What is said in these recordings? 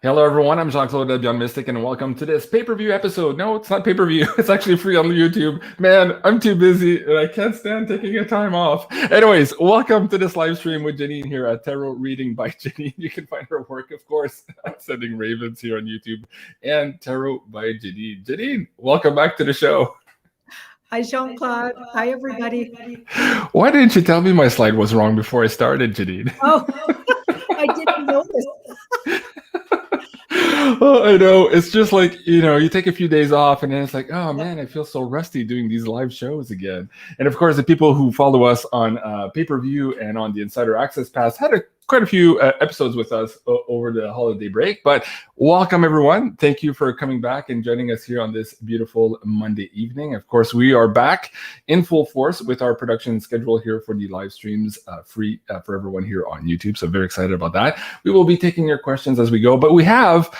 Hello, everyone. I'm Jean-Claude BeyondMystic, and welcome to this pay-per-view episode. No, it's not pay-per-view. It's actually free on YouTube. Man, I'm too busy, and I can't stand taking a time off. Anyways, welcome to this live stream with Janine here at Tarot Reading by Janine. You can find her work, of course, Sending Ravens here on YouTube, and Tarot by Janine. Janine, welcome back to the show. Hi, Jean-Claude. Hi, everybody. Why didn't you tell me my slide was wrong before I started, Janine? Oh, I didn't notice. Oh, I know. It's just like, you take a few days off and then it's like, oh man, I feel so rusty doing these live shows again. And of course, the people who follow us on pay-per-view and on the Insider Access Pass had quite a few episodes with us over the holiday break. But welcome, everyone. Thank you for coming back and joining us here on this beautiful Monday evening. Of course, we are back in full force with our production schedule here for the live streams, free for everyone here on YouTube. So very excited about that. We will be taking your questions as we go, but we have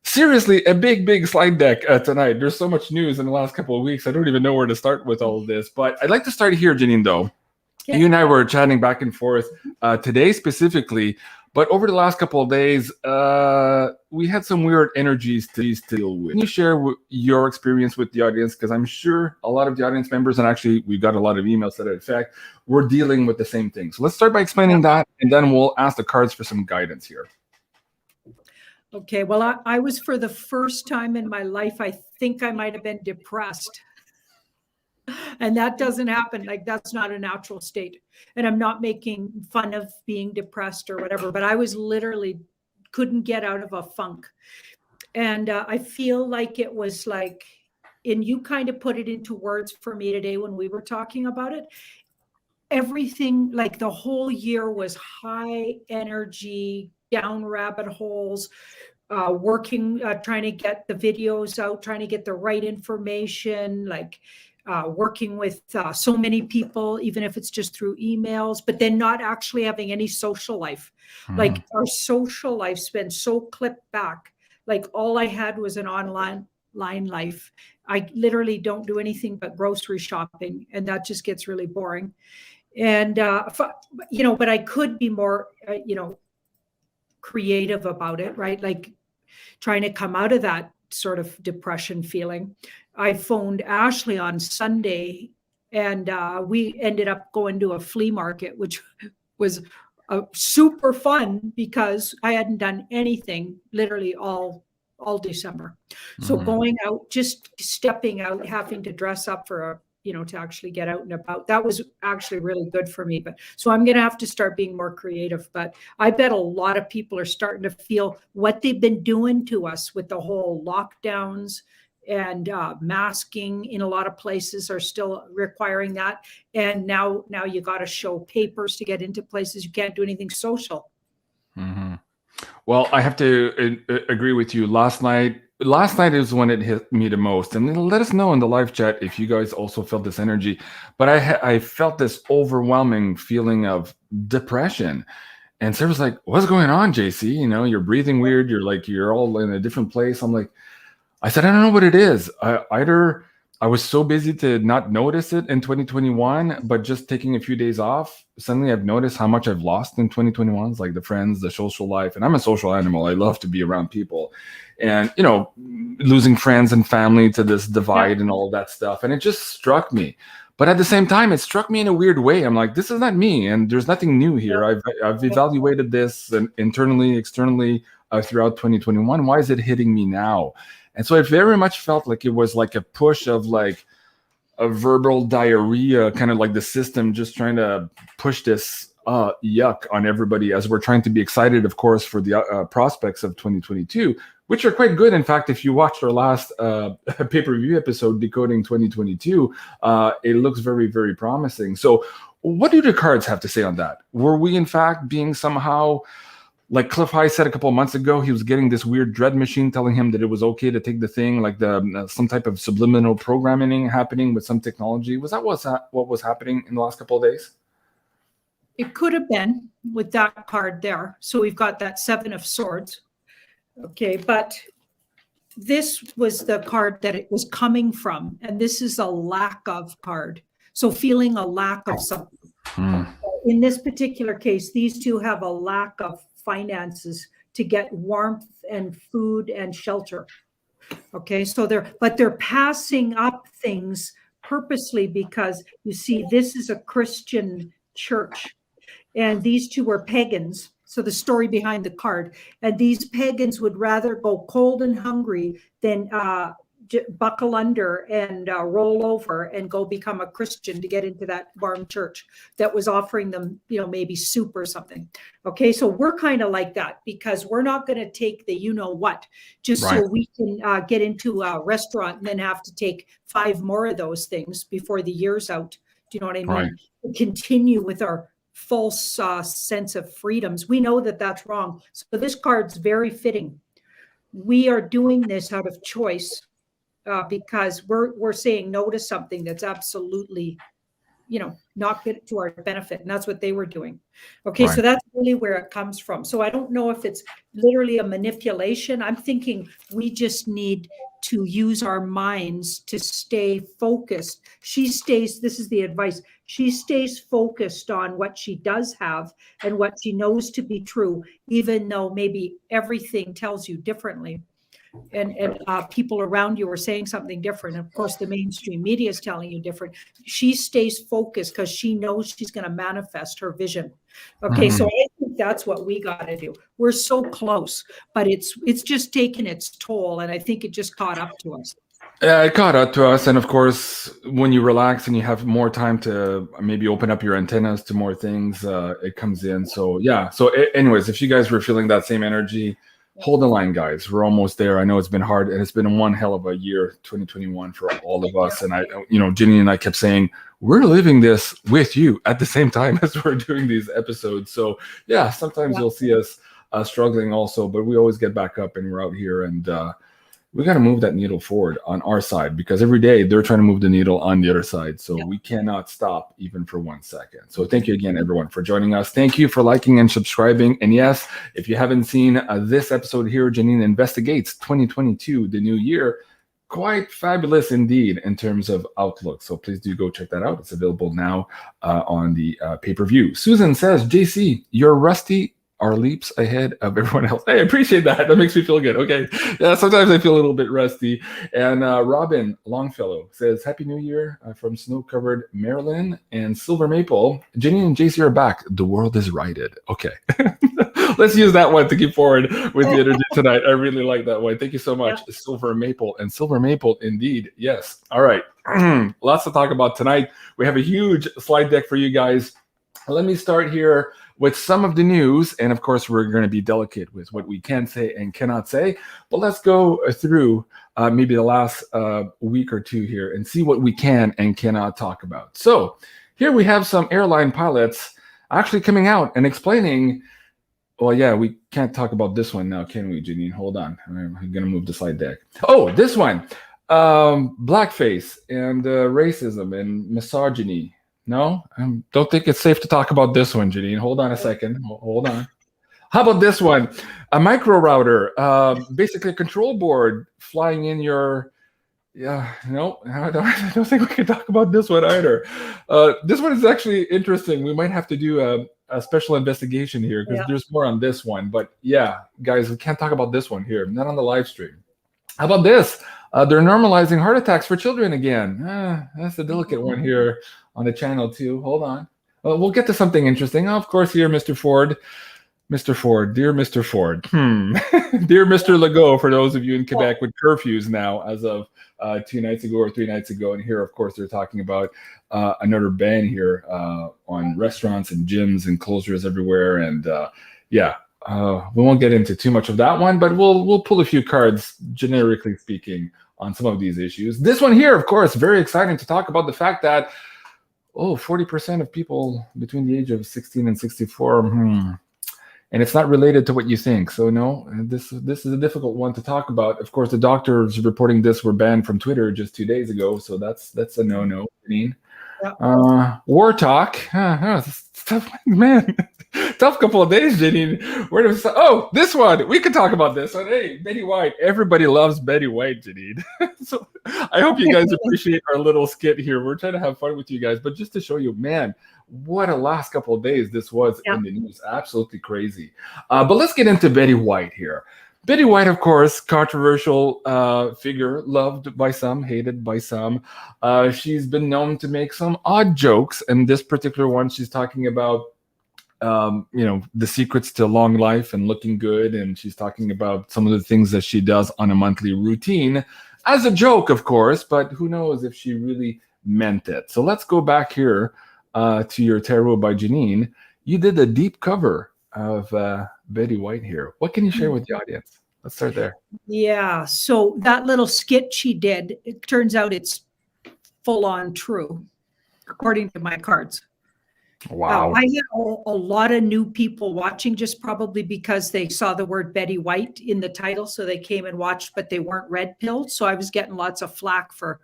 seriously a big slide deck tonight. There's so much news in the last couple of weeks. I don't even know where to start with all of this, but I'd like to start here, Janine, though. Yeah. You and I were chatting back and forth today specifically, but over the last couple of days, we had some weird energies to deal with. Can you share your experience with the audience? Because I'm sure a lot of the audience members, and actually we've got a lot of emails to that effect, we're dealing with the same thing. So let's start by explaining that, and then we'll ask the cards for some guidance here. Okay, well, I was, for the first time in my life, I think I might have been depressed. And that doesn't happen. Like, that's not a natural state. And I'm not making fun of being depressed or whatever, but I was literally couldn't get out of a funk. And I feel like it was like, and you kind of put it into words for me today when we were talking about it. Everything, like the whole year was high energy, down rabbit holes, working, trying to get the videos out, trying to get the right information, like working with so many people, even if it's just through emails, but then not actually having any social life. Mm-hmm. Like our social life's been so clipped back. Like all I had was an online life. I literally don't do anything but grocery shopping, and that just gets really boring. And, but I could be more, creative about it, right? Like trying to come out of that sort of depression feeling. I phoned Ashley on Sunday, and we ended up going to a flea market, which was super fun because I hadn't done anything literally all December. So going out, just stepping out, having to dress up for to actually get out and about. That was actually really good for me. But so I'm going to have to start being more creative. But I bet a lot of people are starting to feel what they've been doing to us with the whole lockdowns and masking in a lot of places are still requiring that. And now you got to show papers to get into places. You can't do anything social. Mm-hmm. Well, I have to agree with you. Last night is when it hit me the most. And let us know in the live chat if you guys also felt this energy. But I felt this overwhelming feeling of depression. And Sarah's like, what's going on, JC? You're breathing weird. You're all in a different place. I said, I don't know what it is. Either I was so busy to not notice it in 2021, but just taking a few days off, suddenly I've noticed how much I've lost in 2021. It's like the friends, the social life. And I'm a social animal. I love to be around people. And, losing friends and family to this divide and all of that stuff. And it just struck me. But at the same time, it struck me in a weird way. I'm like, this is not me. And there's nothing new here. I've evaluated this internally, externally throughout 2021. Why is it hitting me now? And so I very much felt like it was like a push of like a verbal diarrhea, kind of like the system just trying to push this yuck on everybody as we're trying to be excited, of course, for the prospects of 2022, which are quite good. In fact, if you watched our last pay-per-view episode, Decoding 2022, it looks very, very promising. So what do the cards have to say on that? Were we, in fact, being somehow... Like Cliff High said a couple of months ago, he was getting this weird dread machine telling him that it was okay to take the thing, like some type of subliminal programming happening with some technology. Was that what was happening in the last couple of days? It could have been with that card there. So we've got that 7 of Swords. Okay, but this was the card that it was coming from, and this is a lack of card. So feeling a lack of something. In this particular case, these two have a lack of finances to get warmth and food and shelter. Okay, so they're passing up things purposely because you see, this is a Christian church, and these two were pagans. So the story behind the card, and these pagans would rather go cold and hungry than buckle under and roll over and go become a Christian to get into that warm church that was offering them, maybe soup or something. Okay, so we're kind of like that, because we're not going to take the what just Right. so we can get into a restaurant and then have to take 5 more of those things before the year's out. Do you know what I mean? Right. Continue with our false sense of freedoms. We know that that's wrong. So this card's very fitting. We are doing this out of choice. Because we're saying no to something that's absolutely, not good to our benefit. And that's what they were doing. Okay, Right. so that's really where it comes from. So I don't know if it's literally a manipulation. I'm thinking we just need to use our minds to stay focused. This is the advice, she stays focused on what she does have and what she knows to be true, even though maybe everything tells you differently. And people around you are saying something different. Of course, the mainstream media is telling you different. She stays focused because she knows she's going to manifest her vision. Okay, so I think that's what we got to do. We're so close, but it's just taken its toll, and I think it just caught up to us. It caught up to us, and of course, when you relax and you have more time to maybe open up your antennas to more things, it comes in. So yeah. So anyways, if you guys were feeling that same energy, hold the line, guys. We're almost there. I know it's been hard, and it's been one hell of a year, 2021, for all of us. And Ginny and I kept saying, we're living this with you at the same time as we're doing these episodes. So yeah, sometimes you'll see us struggling also, but we always get back up and we're out here, and we got to move that needle forward on our side, because every day they're trying to move the needle on the other side. So we cannot stop even for 1 second. So thank you again, everyone, for joining us. Thank you for liking and subscribing. And yes, if you haven't seen this episode here, Janine Investigates 2022, the new year, quite fabulous indeed in terms of outlook. So please do go check that out. It's available now on the pay-per-view. Susan says, JC, you're rusty are leaps ahead of everyone else. Hey, I appreciate that. That makes me feel good. Okay. Yeah, sometimes I feel a little bit rusty. And Robin Longfellow says, Happy New Year from snow-covered Maryland and Silver Maple. Jenny and JC are back. The world is righted. Okay. Let's use that one to keep forward with the energy tonight. I really like that one. Thank you so much. Yeah. Silver Maple and Silver Maple indeed. Yes. All right. Lots to talk about tonight. We have a huge slide deck for you guys. Let me start here with some of the news, and of course we're going to be delicate with what we can say and cannot say, but let's go through maybe the last week or two here and see what we can and cannot talk about. So here we have some airline pilots actually coming out and explaining, well, yeah, we can't talk about this one now, can we, Janine? Hold on, I'm going to move the slide deck. Oh, this one, blackface and racism and misogyny. No, I don't think it's safe to talk about this one, Janine. Hold on a second. Hold on. How about this one? A micro router, basically a control board flying in your. Yeah, no, I don't think we can talk about this one either. This one is actually interesting. We might have to do a special investigation here because there's more on this one. But yeah, guys, we can't talk about this one here, not on the live stream. How about this? They're normalizing heart attacks for children again. That's a delicate one here on the channel too. Hold on. We'll get to something interesting. Of course, here, Mr. Ford. Mr. Ford, dear Mr. Ford. Dear Mr. Legault, for those of you in Quebec with curfews now as of 2 nights ago or 3 nights ago. And here, of course, they're talking about another ban here on restaurants and gyms and closures everywhere. And we won't get into too much of that one, but we'll pull a few cards, generically speaking, on some of these issues. This one here, of course, very exciting to talk about the fact that 40% of people between the age of 16 and 64, and it's not related to what you think. So no, this is a difficult one to talk about. Of course, the doctors reporting this were banned from Twitter just 2 days ago, so that's a no-no. War talk, man. Tough couple of days, Janine. Oh, this one. We could talk about this one. Hey, Betty White. Everybody loves Betty White, Janine. So I hope you guys appreciate our little skit here. We're trying to have fun with you guys, but just to show you, man, what a last couple of days this was in the news. Absolutely crazy. But let's get into Betty White here. Betty White, of course, controversial figure, loved by some, hated by some. She's been known to make some odd jokes. And this particular one, she's talking about the secrets to long life and looking good. And she's talking about some of the things that she does on a monthly routine as a joke, of course, but who knows if she really meant it. So let's go back here to your tarot by Janine. You did a deep cover of Betty White here. What can you share with the audience? Let's start there. Yeah. So that little skit she did, it turns out it's full on true, according to my cards. Wow. I had a lot of new people watching, just probably because they saw the word Betty White in the title. So they came and watched, but they weren't red pilled. So I was getting lots of flack for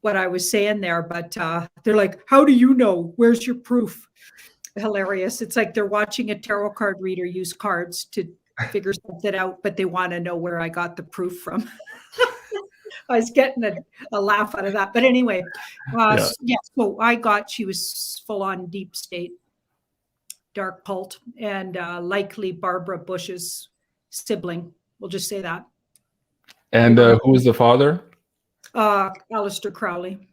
what I was saying there. But they're like, how do you know? Where's your proof? Hilarious. It's like they're watching a tarot card reader use cards to figure something out, but they want to know where I got the proof from. I was getting a laugh out of that. But anyway, so she was full on deep state, dark cult, and likely Barbara Bush's sibling. We'll just say that. And who was the father? Aleister Crowley.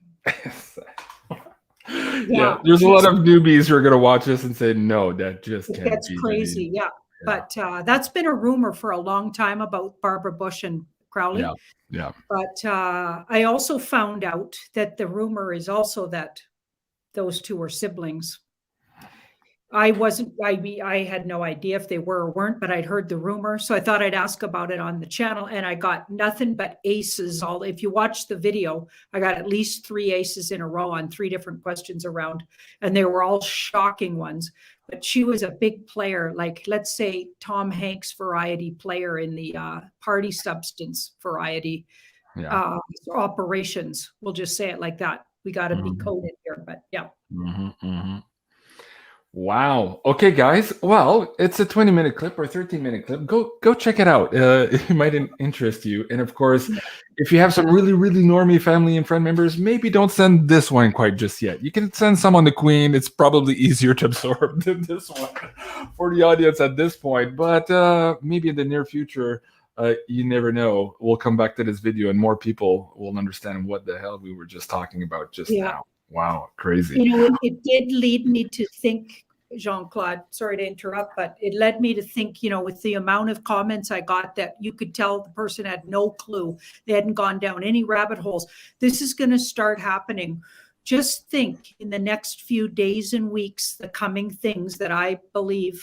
Yeah, there's a lot of newbies who are going to watch this and say, no, that just can't be. That's crazy, yeah. But that's been a rumor for a long time about Barbara Bush and Crowley. Yeah. But I also found out that the rumor is also that those two were siblings. I had no idea if they were or weren't, but I'd heard the rumor. So I thought I'd ask about it on the channel, and I got nothing but aces. If you watch the video, I got at least 3 aces in a row on 3 different questions around, and they were all shocking ones. But she was a big player, like, let's say, Tom Hanks variety player in the party substance variety operations. We'll just say it like that. We got to be coded here, but yeah. Wow. Okay, guys. Well, it's a 20-minute clip or 13-minute clip. Go check it out. It might interest you. And of course, if you have some really, really normie family and friend members, maybe don't send this one quite just yet. You can send some on the Queen. It's probably easier to absorb than this one for the audience at this point. But maybe in the near future, you never know. We'll come back to this video and more people will understand what the hell we were just talking about just now. Wow, crazy. It did lead me to think, Jean-Claude, sorry to interrupt, but it led me to think, with the amount of comments I got, that you could tell the person had no clue. They hadn't gone down any rabbit holes. This is going to start happening. Just think, in the next few days and weeks, the coming things that I believe,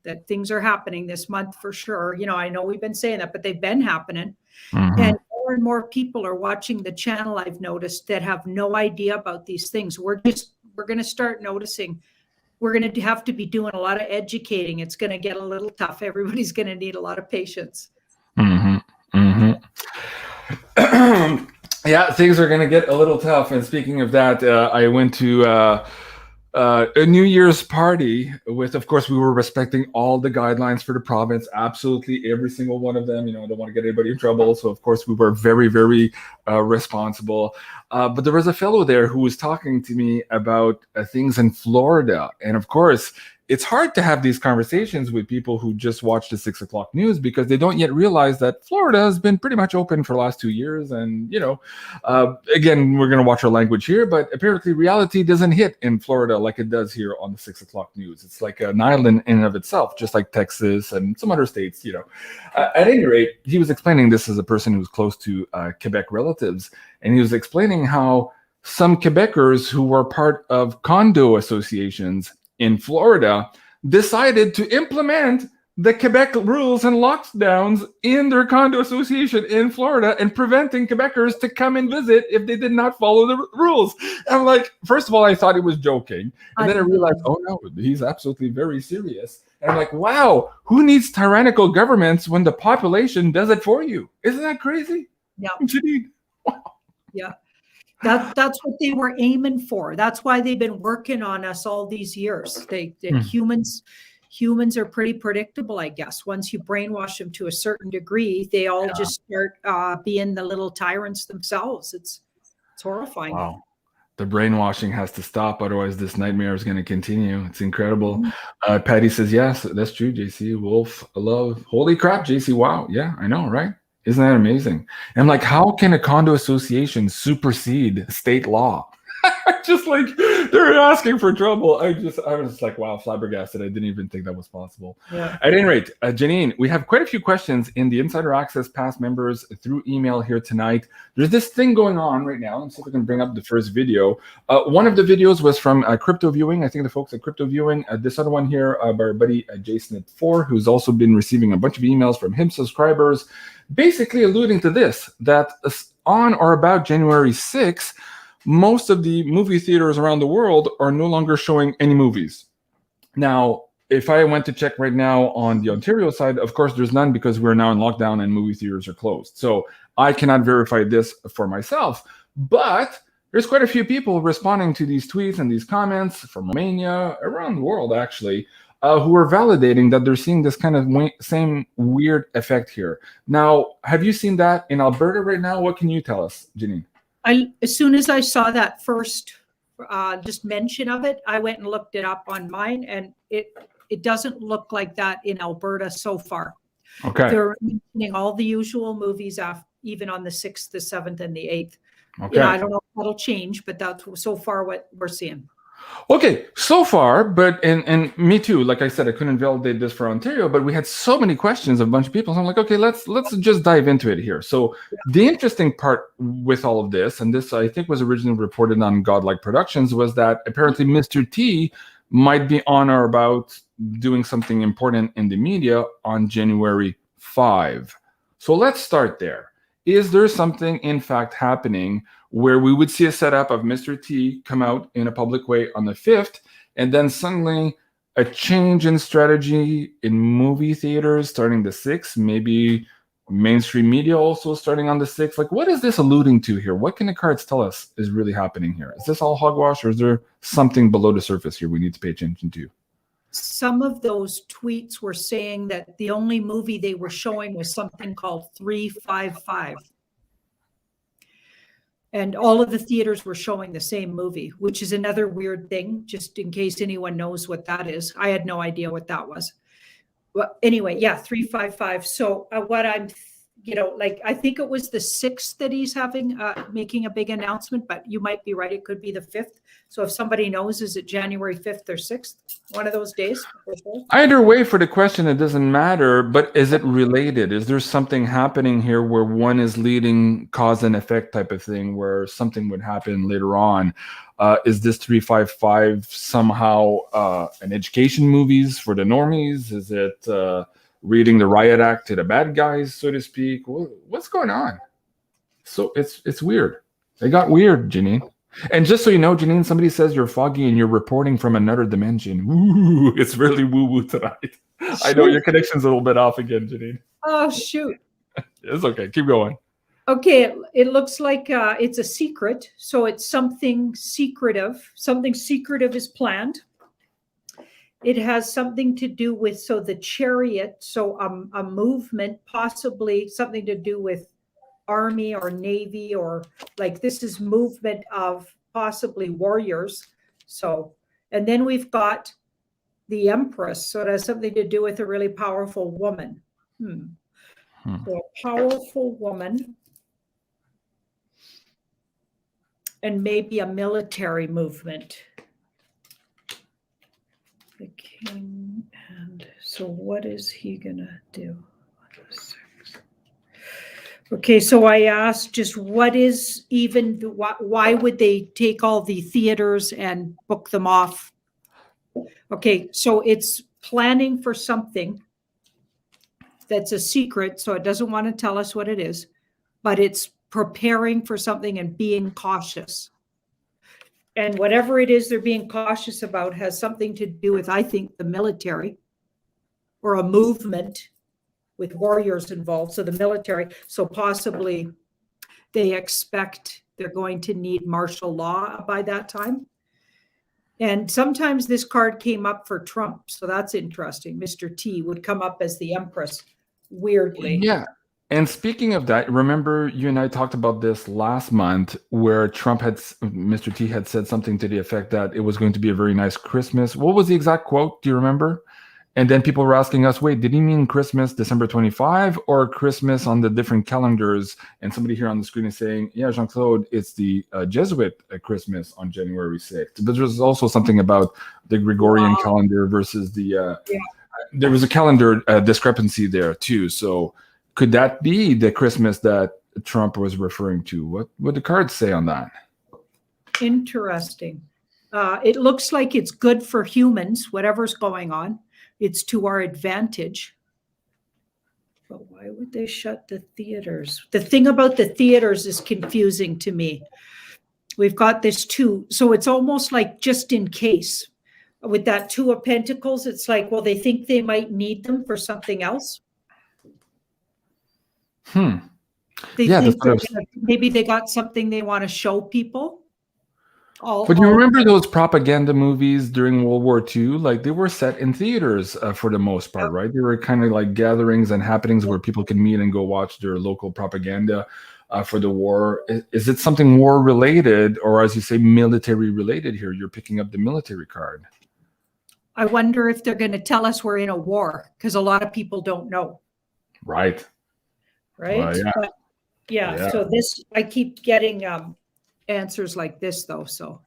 that things are happening this month for sure. I know we've been saying that, but they've been happening. And more people are watching the channel, I've noticed, that have no idea about these things. We're going to start noticing. We're going to have to be doing a lot of educating. It's going to get a little tough. Everybody's going to need a lot of patience. Yeah, things are going to get a little tough. And speaking of that, I went to a New Year's party with, of course, we were respecting all the guidelines for the province, absolutely every single one of them. I don't want to get anybody in trouble. So, of course, we were very, very responsible. But there was a fellow there who was talking to me about things in Florida. And, of course, it's hard to have these conversations with people who just watch the 6 o'clock news because they don't yet realize that Florida has been pretty much open for the last 2 years. And, again, we're going to watch our language here, but apparently reality doesn't hit in Florida like it does here on the 6 o'clock news. It's like an island in and of itself, just like Texas and some other states, At any rate, he was explaining this as a person who was close to Quebec relatives. And he was explaining how some Quebecers who were part of condo associations in Florida decided to implement the Quebec rules and lockdowns in their condo association in Florida and preventing Quebecers to come and visit if they did not follow the rules. And I'm like, first of all, I thought he was joking. And then I realized, oh no, he's absolutely very serious. And I'm like, wow, who needs tyrannical governments when the population does it for you? Isn't that crazy? Yeah. Janine. Wow. Yeah. That's what they were aiming for. That's why they've been working on us all these years. Humans are pretty predictable, I guess. Once you brainwash them to a certain degree, they all just start being the little tyrants themselves. It's horrifying. Wow. The brainwashing has to stop, otherwise this nightmare is going to continue. It's incredible. Patty says, yes, that's true, JC. Wolf, love. Holy crap, JC. Wow. Yeah, I know, right? Isn't that amazing? And like, how can a condo association supersede state law? Just like, they're asking for trouble. I was like, wow, flabbergasted. I didn't even think that was possible. Yeah. At any rate, Janine, we have quite a few questions in the Insider Access past members through email here tonight. There's this thing going on right now. Let's see if we can bring up the first video. One of the videos was from Crypto Viewing. I think the folks at Crypto Viewing. This other one here by our buddy Jason at 4, who's also been receiving a bunch of emails from him subscribers, basically alluding to this, that on or about January 6th, most of the movie theaters around the world are no longer showing any movies. Now, if I went to check right now on the Ontario side, of course, there's none because we're now in lockdown and movie theaters are closed. So I cannot verify this for myself. But there's quite a few people responding to these tweets and these comments from Romania, around the world, actually, who are validating that they're seeing this kind of same weird effect here. Now, have you seen that in Alberta right now? What can you tell us, Janine? As soon as I saw that first just mention of it, I went and looked it up on mine, and it doesn't look like that in Alberta so far. Okay. They're mentioning all the usual movies, even on the 6th, the 7th, and the 8th. Okay. Yeah, I don't know if that'll change, but that's so far what we're seeing. Okay, so far, but and me too. Like I said, I couldn't validate this for Ontario, but we had so many questions of a bunch of people. So I'm like, okay, let's just dive into it here. So the interesting part with all of this, and this I think was originally reported on Godlike Productions, was that apparently Mr. T might be on or about doing something important in the media on January 5. So let's start there. Is there something, in fact, happening where we would see a setup of Mr. T come out in a public way on the 5th, and then suddenly a change in strategy in movie theaters starting the 6th, maybe mainstream media also starting on the 6th? Like, what is this alluding to here? What can the cards tell us is really happening here? Is this all hogwash, or is there something below the surface here we need to pay attention to? Some of those tweets were saying that the only movie they were showing was something called 355. And all of the theaters were showing the same movie, which is another weird thing, just in case anyone knows what that is. I had no idea what that was. Well, anyway, yeah, 355. So what I'm, like, I think it was the 6th that he's having, making a big announcement, but you might be right. It could be the 5th. So if somebody knows, is it January 5th or 6th? One of those days? Either way, for the question, it doesn't matter, but is it related? Is there something happening here where one is leading cause and effect type of thing, where something would happen later on? Is this 355 somehow an education movies for the normies? Is it reading the riot act to the bad guys, so to speak? What's going on? So it's weird. It got weird, Janine. And just so you know, Janine, somebody says you're foggy and you're reporting from another dimension. Ooh, it's really woo-woo tonight. Shoot. I know your connection's a little bit off again, Janine. Oh, shoot. It's okay. Keep going. Okay, it looks like it's a secret. So it's something secretive. Something secretive is planned. It has something to do with, so the chariot, so a movement, possibly something to do with Army or Navy, or like this is movement of possibly warriors. So, and then we've got the Empress. So it has something to do with a really powerful woman. So a powerful woman. And maybe a military movement. The king, and so what is he gonna do? Okay, so I asked just what is even, why would they take all the theaters and book them off? Okay, so it's planning for something that's a secret, so it doesn't want to tell us what it is, but it's preparing for something and being cautious. And whatever it is they're being cautious about has something to do with, I think, the military or a movement with warriors involved. So the military, so possibly they expect They're going to need martial law by that time. And sometimes this card came up for Trump. So that's interesting. Mr. T would come up as the Empress, weirdly. Yeah. And speaking of that, remember you and I talked about this last month where Mr. T had said something to the effect that it was going to be a very nice Christmas. What was the exact quote? Do you remember? And then people were asking us, wait, did he mean Christmas December 25 or Christmas on the different calendars? And somebody here on the screen is saying, yeah, Jean-Claude, it's the Jesuit Christmas on January 6th. But there's also something about the Gregorian calendar versus the... There was a calendar discrepancy there too. So could that be the Christmas that Trump was referring to? What would the cards say on that? Interesting. It looks like it's good for humans, whatever's going on. It's to our advantage. But why would they shut the theaters? The thing about the theaters is confusing to me. We've got this two. So it's almost like just in case. With that Two of Pentacles, it's like, well, they think they might need them for something else. They think maybe they got something they want to show people. But you remember those propaganda movies during World War II? Like they were set in theaters for the most part, right? They were kind of like gatherings and happenings where people can meet and go watch their local propaganda for the war. Is it something war related, or as you say, military related here? You're picking up the military card. I wonder if they're going to tell us we're in a war, because a lot of people don't know. Right. Right. But yeah. So this, I keep getting answers like this though. So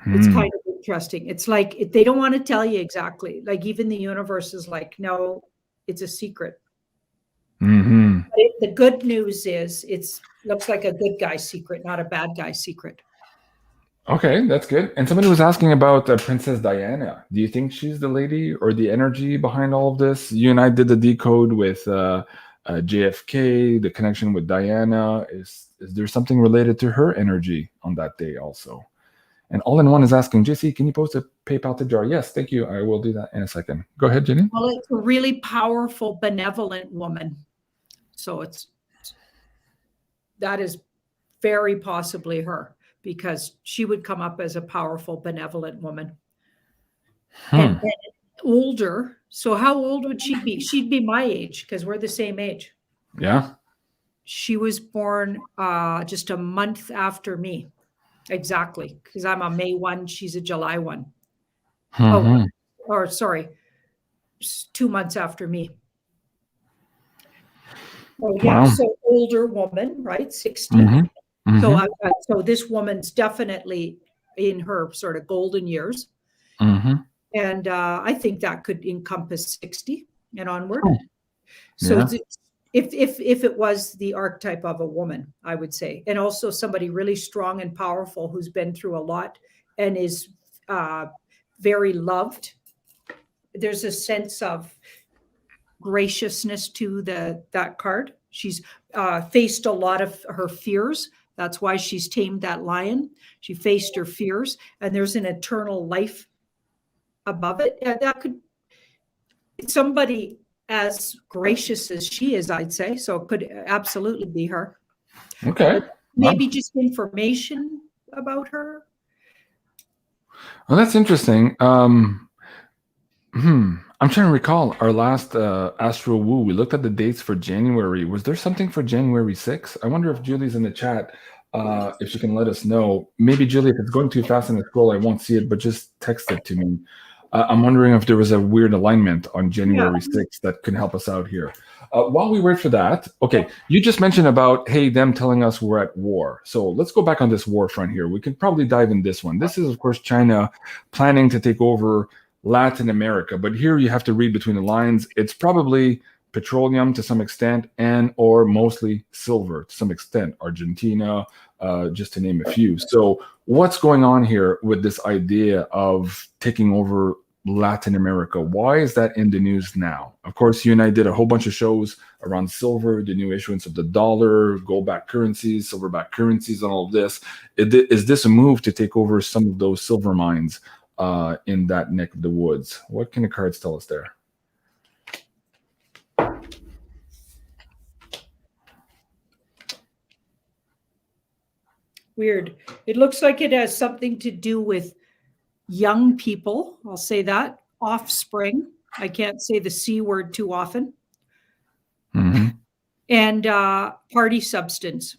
it's kind of interesting. It's like they don't want to tell you exactly. Like even the universe is like, no, it's a secret. But the good news is looks like a good guy secret, not a bad guy secret. Okay, that's good. And somebody was asking about Princess Diana. Do you think she's the lady or the energy behind all of this? You and I did the decode with JFK, the connection with Diana. Is there something related to her energy on that day also? And All in One is asking, JC, can you post a PayPal to jar? Yes, thank you. I will do that in a second. Go ahead, Janine. Well, it's a really powerful, benevolent woman. So that is very possibly her, because she would come up as a powerful, benevolent woman. And older. So how old would she be? She'd be my age, because we're the same age. Yeah. She was born just a month after me. Exactly. Because I'm a May 1, she's a July 1. Or sorry, 2 months after me. Oh, yeah. Wow. So older woman, right? 60. So this woman's definitely in her sort of golden years. And I think that could encompass 60 and onward. So if it was the archetype of a woman, I would say, and also somebody really strong and powerful who's been through a lot and is very loved. There's a sense of graciousness to that card. She's faced a lot of her fears. That's why she's tamed that lion. She faced her fears, and there's an eternal life above it. And that could somebody as gracious as she is, I'd say. So it could absolutely be her. Okay. Maybe just information about her. Well, that's interesting. I'm trying to recall our last Astro Woo. We looked at the dates for January. Was there something for January 6th? I wonder if Julie's in the chat, if she can let us know. Maybe, Julie, if it's going too fast in the scroll, I won't see it, but just text it to me. I'm wondering if there was a weird alignment on January 6th that could help us out here. While we wait for that, okay, you just mentioned about, hey, them telling us we're at war. So let's go back on this war front here. We can probably dive in this one. This is, of course, China planning to take over Latin America, but here you have to read between the lines. It's probably petroleum to some extent, and or mostly silver to some extent, Argentina, just to name a few. So what's going on here with this idea of taking over Latin America? Why is that in the news now? Of course, you and I did a whole bunch of shows around silver, the new issuance of the dollar, gold-backed currencies, silver-backed currencies, and all of this. Is this a move to take over some of those silver mines in that neck of the woods? What can the cards tell us there? Weird. It looks like it has something to do with young people. I'll say that. Offspring. I can't say the C word too often. Mm-hmm. And party substance.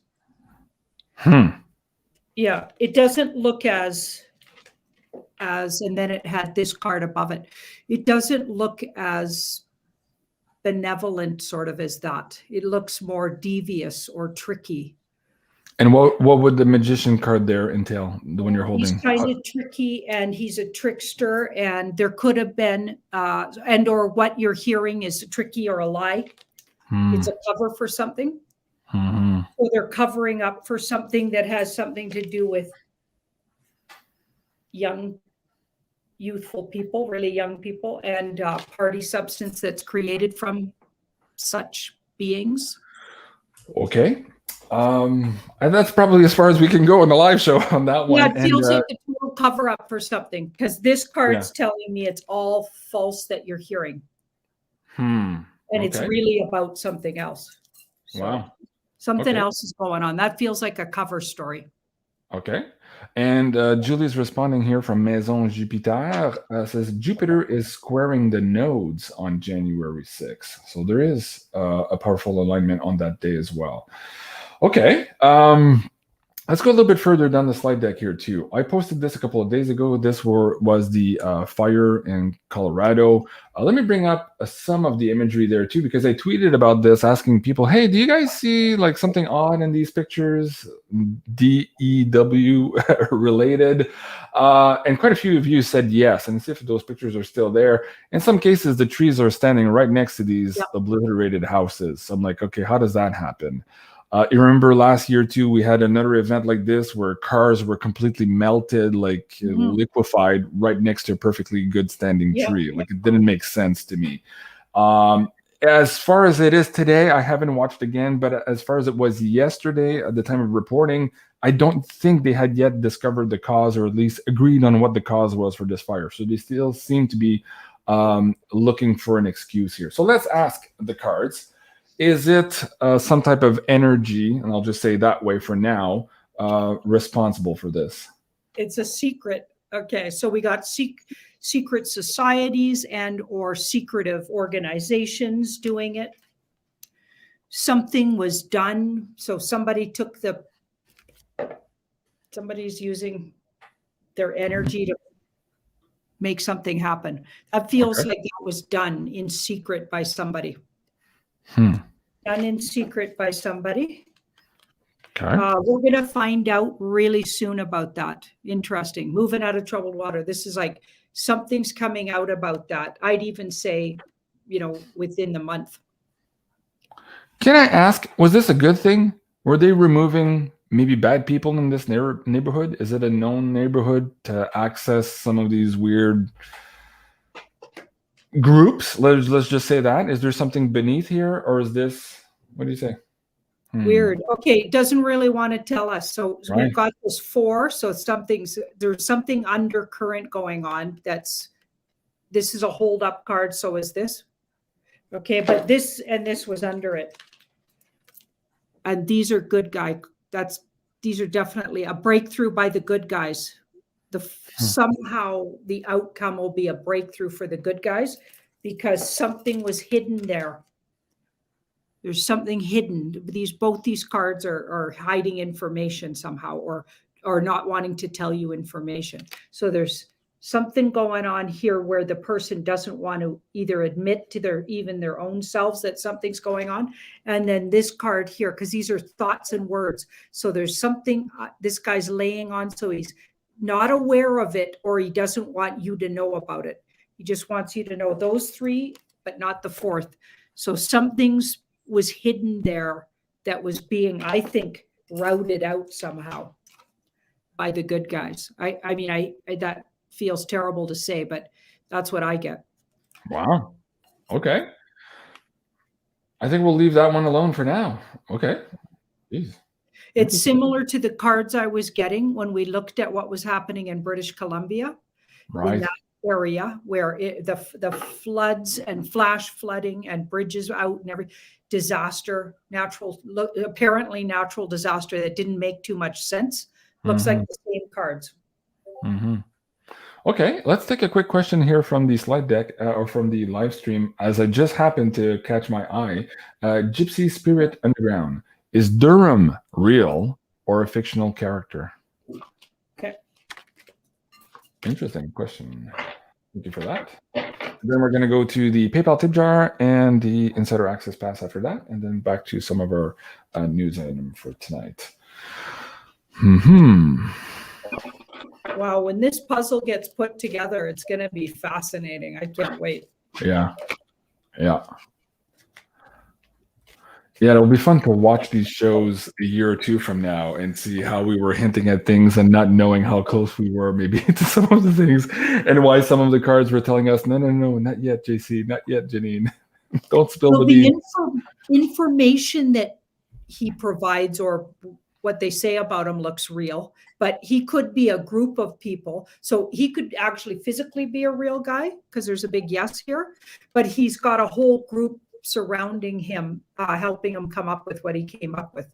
Yeah, it doesn't look as, and then it had this card above it. It doesn't look as benevolent sort of as that. It looks more devious or tricky. And what would the magician card there entail, the one you're holding? He's kind of tricky, and he's a trickster, and there could have been, and or what you're hearing is tricky or a lie. It's a cover for something. So they're covering up for something that has something to do with young, youthful people, really young people, and party substance that's created from such beings. Okay. And that's probably as far as we can go in the live show on that one. Yeah, it feels like a total cover up for something, because this card's telling me it's all false that you're hearing. And it's really about something else. So wow. Something else is going on. That feels like a cover story. Okay. And Julie's responding here from Maison Jupiter, says Jupiter is squaring the nodes on January 6th. So there is a powerful alignment on that day as well. Okay. Let's go a little bit further down the slide deck here too. I posted this a couple of days ago. This was the fire in Colorado. Let me bring up some of the imagery there too, because I tweeted about this asking people, hey, do you guys see like something odd in these pictures? DEW related? And quite a few of you said yes. And see if those pictures are still there. In some cases, the trees are standing right next to these obliterated houses. So I'm like, okay, how does that happen? You remember last year too, we had another event like this where cars were completely melted, like liquefied right next to a perfectly good standing tree. Like it didn't make sense to me. As far as it is today, I haven't watched again, but as far as it was yesterday at the time of reporting, I don't think they had yet discovered the cause, or at least agreed on what the cause was for this fire. So they still seem to be looking for an excuse here. So let's ask the cards. Is it some type of energy, and I'll just say that way for now, responsible for this? It's a secret. Okay, so we got secret societies and or secretive organizations doing it. Something was done. So somebody's using their energy to make something happen. That feels like that was done in secret by somebody. Done in secret by somebody. Okay. We're going to find out really soon about that. Interesting. Moving out of troubled water. This is like something's coming out about that. I'd even say, within the month. Can I ask, was this a good thing? Were they removing maybe bad people in this neighborhood? Is it a known neighborhood to access some of these weird groups? Let's just say that. Is there something beneath here, or is this, what do you say? Weird. Okay, it doesn't really want to tell us. So we've got this 4. So there's something undercurrent going on. This is a hold up card. So is this. Okay, but this and this was under it. And these are good guy. These are definitely a breakthrough by the good guys. Somehow the outcome will be a breakthrough for the good guys, because something was hidden there. There's something hidden. Both these cards are hiding information somehow, or not wanting to tell you information. So there's something going on here where the person doesn't want to either admit to their own selves that something's going on. And then this card here, because these are thoughts and words. So there's something this guy's laying on. So he's not aware of it, or he doesn't want you to know about it. He just wants you to know those 3, but not the 4th. So something's was hidden there that was being, I think, routed out somehow by the good guys. I mean, that feels terrible to say, but that's what I get. Wow. Okay. I think we'll leave that one alone for now. Okay. Jeez. It's similar to the cards I was getting when we looked at what was happening in British Columbia. Right. In that area where the floods and flash flooding and bridges out and every disaster, apparently natural disaster that didn't make too much sense. Looks like the same cards. Okay, let's take a quick question here from the slide deck or from the live stream. As I just happened to catch my eye, Gypsy Spirit Underground. Is Durham real or a fictional character? Okay. Interesting question. Thank you for that. Then we're going to go to the PayPal tip jar and the Insider Access Pass after that, and then back to some of our news item for tonight. Wow, when this puzzle gets put together, it's going to be fascinating. I can't wait. Yeah. It'll be fun to watch these shows a year or two from now and see how we were hinting at things and not knowing how close we were maybe to some of the things, and why some of the cards were telling us, no, not yet, JC, not yet, Janine. Don't spill the beans. Information that he provides or what they say about him looks real, but he could be a group of people. So he could actually physically be a real guy because there's a big yes here, but he's got a whole group surrounding him, helping him come up with what he came up with.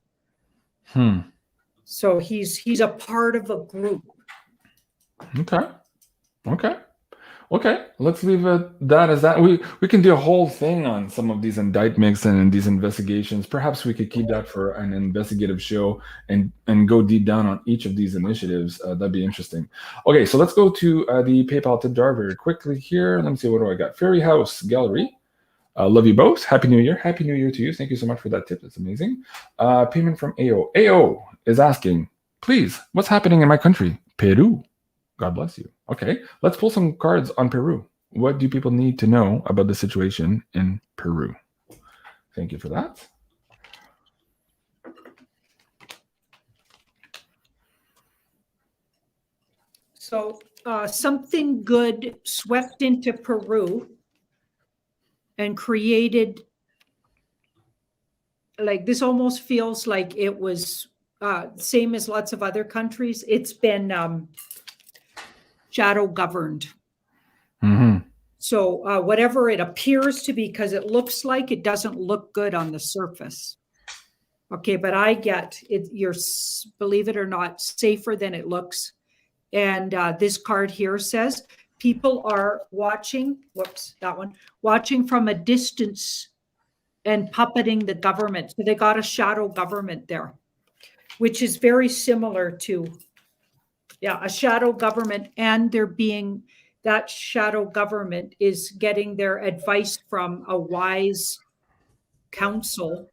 So he's a part of a group. Okay. Let's leave that as that. We can do a whole thing on some of these indictments and these investigations. Perhaps we could keep that for an investigative show and go deep down on each of these initiatives. That'd be interesting. Okay, so let's go to the PayPal tip jar very quickly here. Let me see, what do I got? Fairy House Gallery. Love you both. Happy New Year. Happy New Year to you. Thank you so much for that tip. That's amazing. Payment from AO. AO is asking, please, what's happening in my country? Peru. God bless you. Okay, let's pull some cards on Peru. What do people need to know about the situation in Peru? Thank you for that. So something good swept into Peru and created, like, this almost feels like it was same as lots of other countries. It's been shadow governed. So whatever it appears to be, because it looks like, it doesn't look good on the surface. Okay, but I get it. You're, believe it or not, safer than it looks. And this card here says people are watching, watching from a distance and puppeting the government. So they got a shadow government there, which is very similar to, a shadow government. And they're being, that shadow government is getting their advice from a wise council,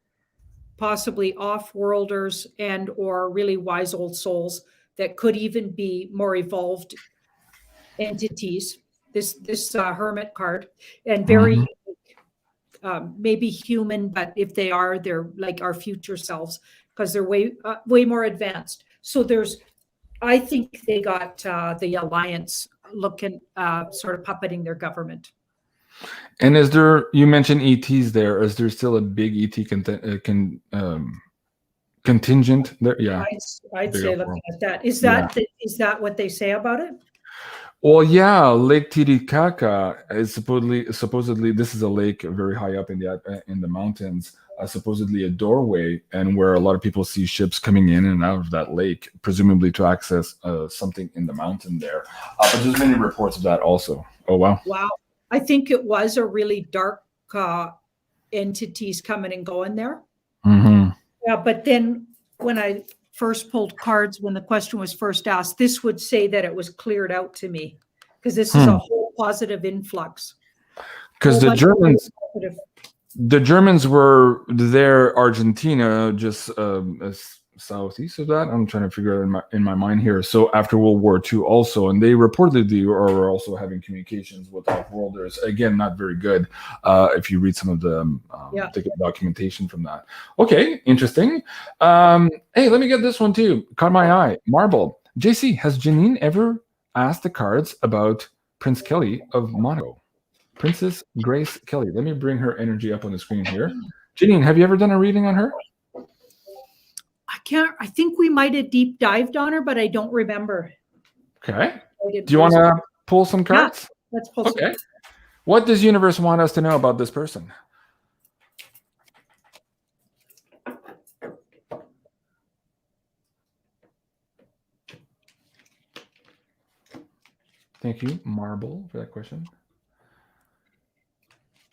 possibly off-worlders and or really wise old souls that could even be more evolved entities. This hermit card, and very maybe human, but if they are, they're like our future selves because they're way more advanced. So there's, I think they got the alliance looking, sort of puppeting their government. And is there, you mentioned ETs there, is there still a big ET contingent there? Yeah, I'd say looking at that. Is that what they say about it? Well, yeah, Lake Titicaca is supposedly this is a lake very high up in the mountains, supposedly a doorway, and where a lot of people see ships coming in and out of that lake, presumably to access something in the mountain there. But there's many reports of that also. Oh wow! Wow, I think it was a really dark entities coming and going there. Yeah, but then when I first pulled cards, when the question was first asked, this would say that it was cleared out to me, because this is a whole positive influx. Because the Germans were there, Argentina, just southeast of that. I'm trying to figure out in my mind here. So after World War II also, and they reportedly are also having communications with off-worlders. Again, not very good if you read some of the documentation from that. Okay, interesting. Hey, let me get this one too. Caught my eye. Marble. JC, has Janine ever asked the cards about Prince Kelly of Monaco? Princess Grace Kelly. Let me bring her energy up on the screen here. Janine, have you ever done a reading on her? I think we might have deep dived on her, but I don't remember. Okay. Do you want to pull some cards? Yeah, let's pull some. Okay. What does universe want us to know about this person? Thank you, Marble, for that question.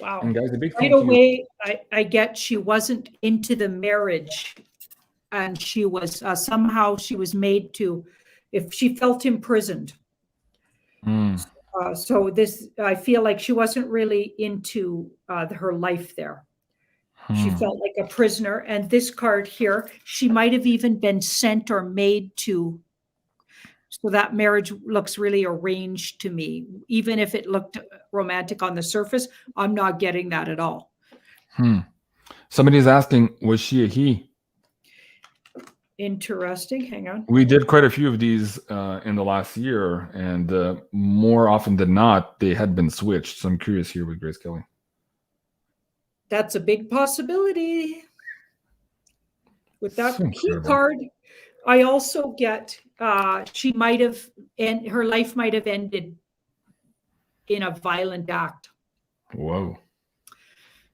Wow. And guys, a big Right thank you. away, I get she wasn't into the marriage, and she was somehow she was made to, if she felt imprisoned. So this, I feel like she wasn't really into her life there. She felt like a prisoner. And this card here, she might have even been sent or made to. So that marriage looks really arranged to me. Even if it looked romantic on the surface, I'm not getting that at all. Somebody's asking, was she a he? Interesting. Hang on. We did quite a few of these in the last year, and more often than not, they had been switched. So I'm curious here with Grace Kelly. That's a big possibility. With that So key incredible. card, I also get she might have, and her life might have ended in a violent act. Whoa.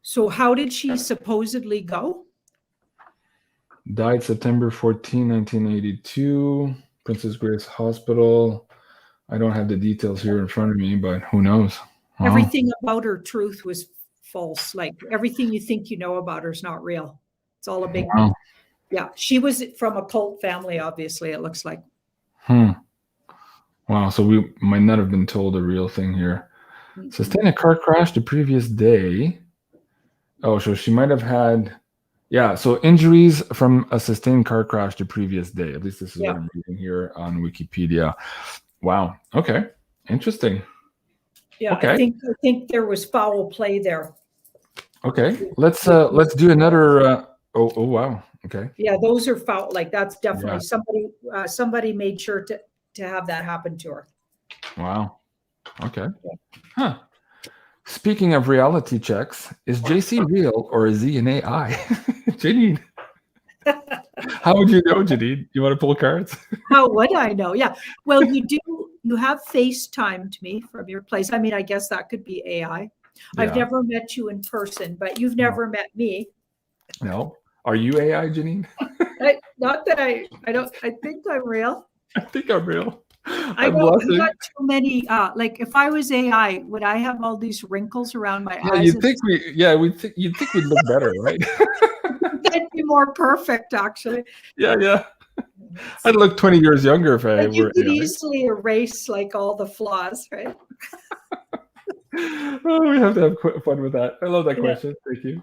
So how did she supposedly go? Died September 14, 1982, Princess Grace Hospital. I don't have the details here in front of me, but who knows? Wow. Everything about her truth was false. Like everything you think you know about her is not real. It's all a big, yeah. She was from a cult family, obviously, it looks like. Wow, so we might not have been told the real thing here. Sustained a car crash the previous day. Oh, so she might have had, yeah, so injuries from a sustained car crash the previous day. At least this is what I'm reading here on Wikipedia. Wow. Okay. Interesting. Yeah, okay. I think there was foul play there. Okay. Let's do another oh wow. Okay. Yeah, those are foul, like that's definitely somebody made sure to have that happen to her. Wow. Okay. Huh. Speaking of reality checks, is JC real or is he an AI? Janine. How would you know, Janine? You want to pull cards? How would I know? Yeah. Well, you have FaceTimed me from your place. I mean, I guess that could be AI. Yeah. I've never met you in person, but you've never met me. No. Are you AI, Janine? Not that I think I'm real. I think I'm real. I got too many. Like if I was AI, would I have all these wrinkles around my eyes? You'd think you'd think we'd look better, right? That'd be more perfect, actually. Yeah. I'd look 20 years younger if I were. You could easily erase like all the flaws, right? Oh, we have to have fun with that. I love that question. Thank you.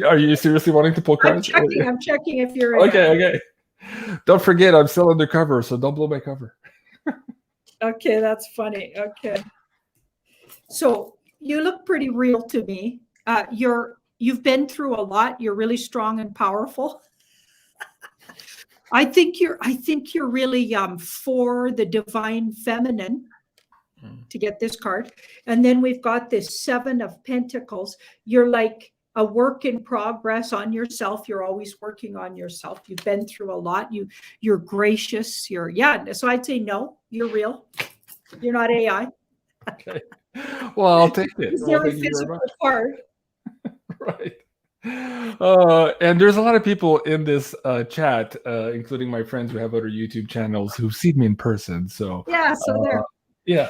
Are you seriously wanting to pull cards? I'm checking if you're okay. Don't forget, I'm still undercover, so don't blow my cover. Okay, that's funny. Okay. So you look pretty real to me. You've been through a lot. You're really strong and powerful. I think you're really for the divine feminine to get this card. And then we've got this 7 of Pentacles. You're like a work in progress on yourself. You're always working on yourself. You've been through a lot. You're gracious. So I'd say no, you're real. You're not AI. Okay. Well, I'll take it. Is there a physical card? Right. And there's a lot of people in this chat, including my friends who have other YouTube channels who've seen me in person. So there. Yeah.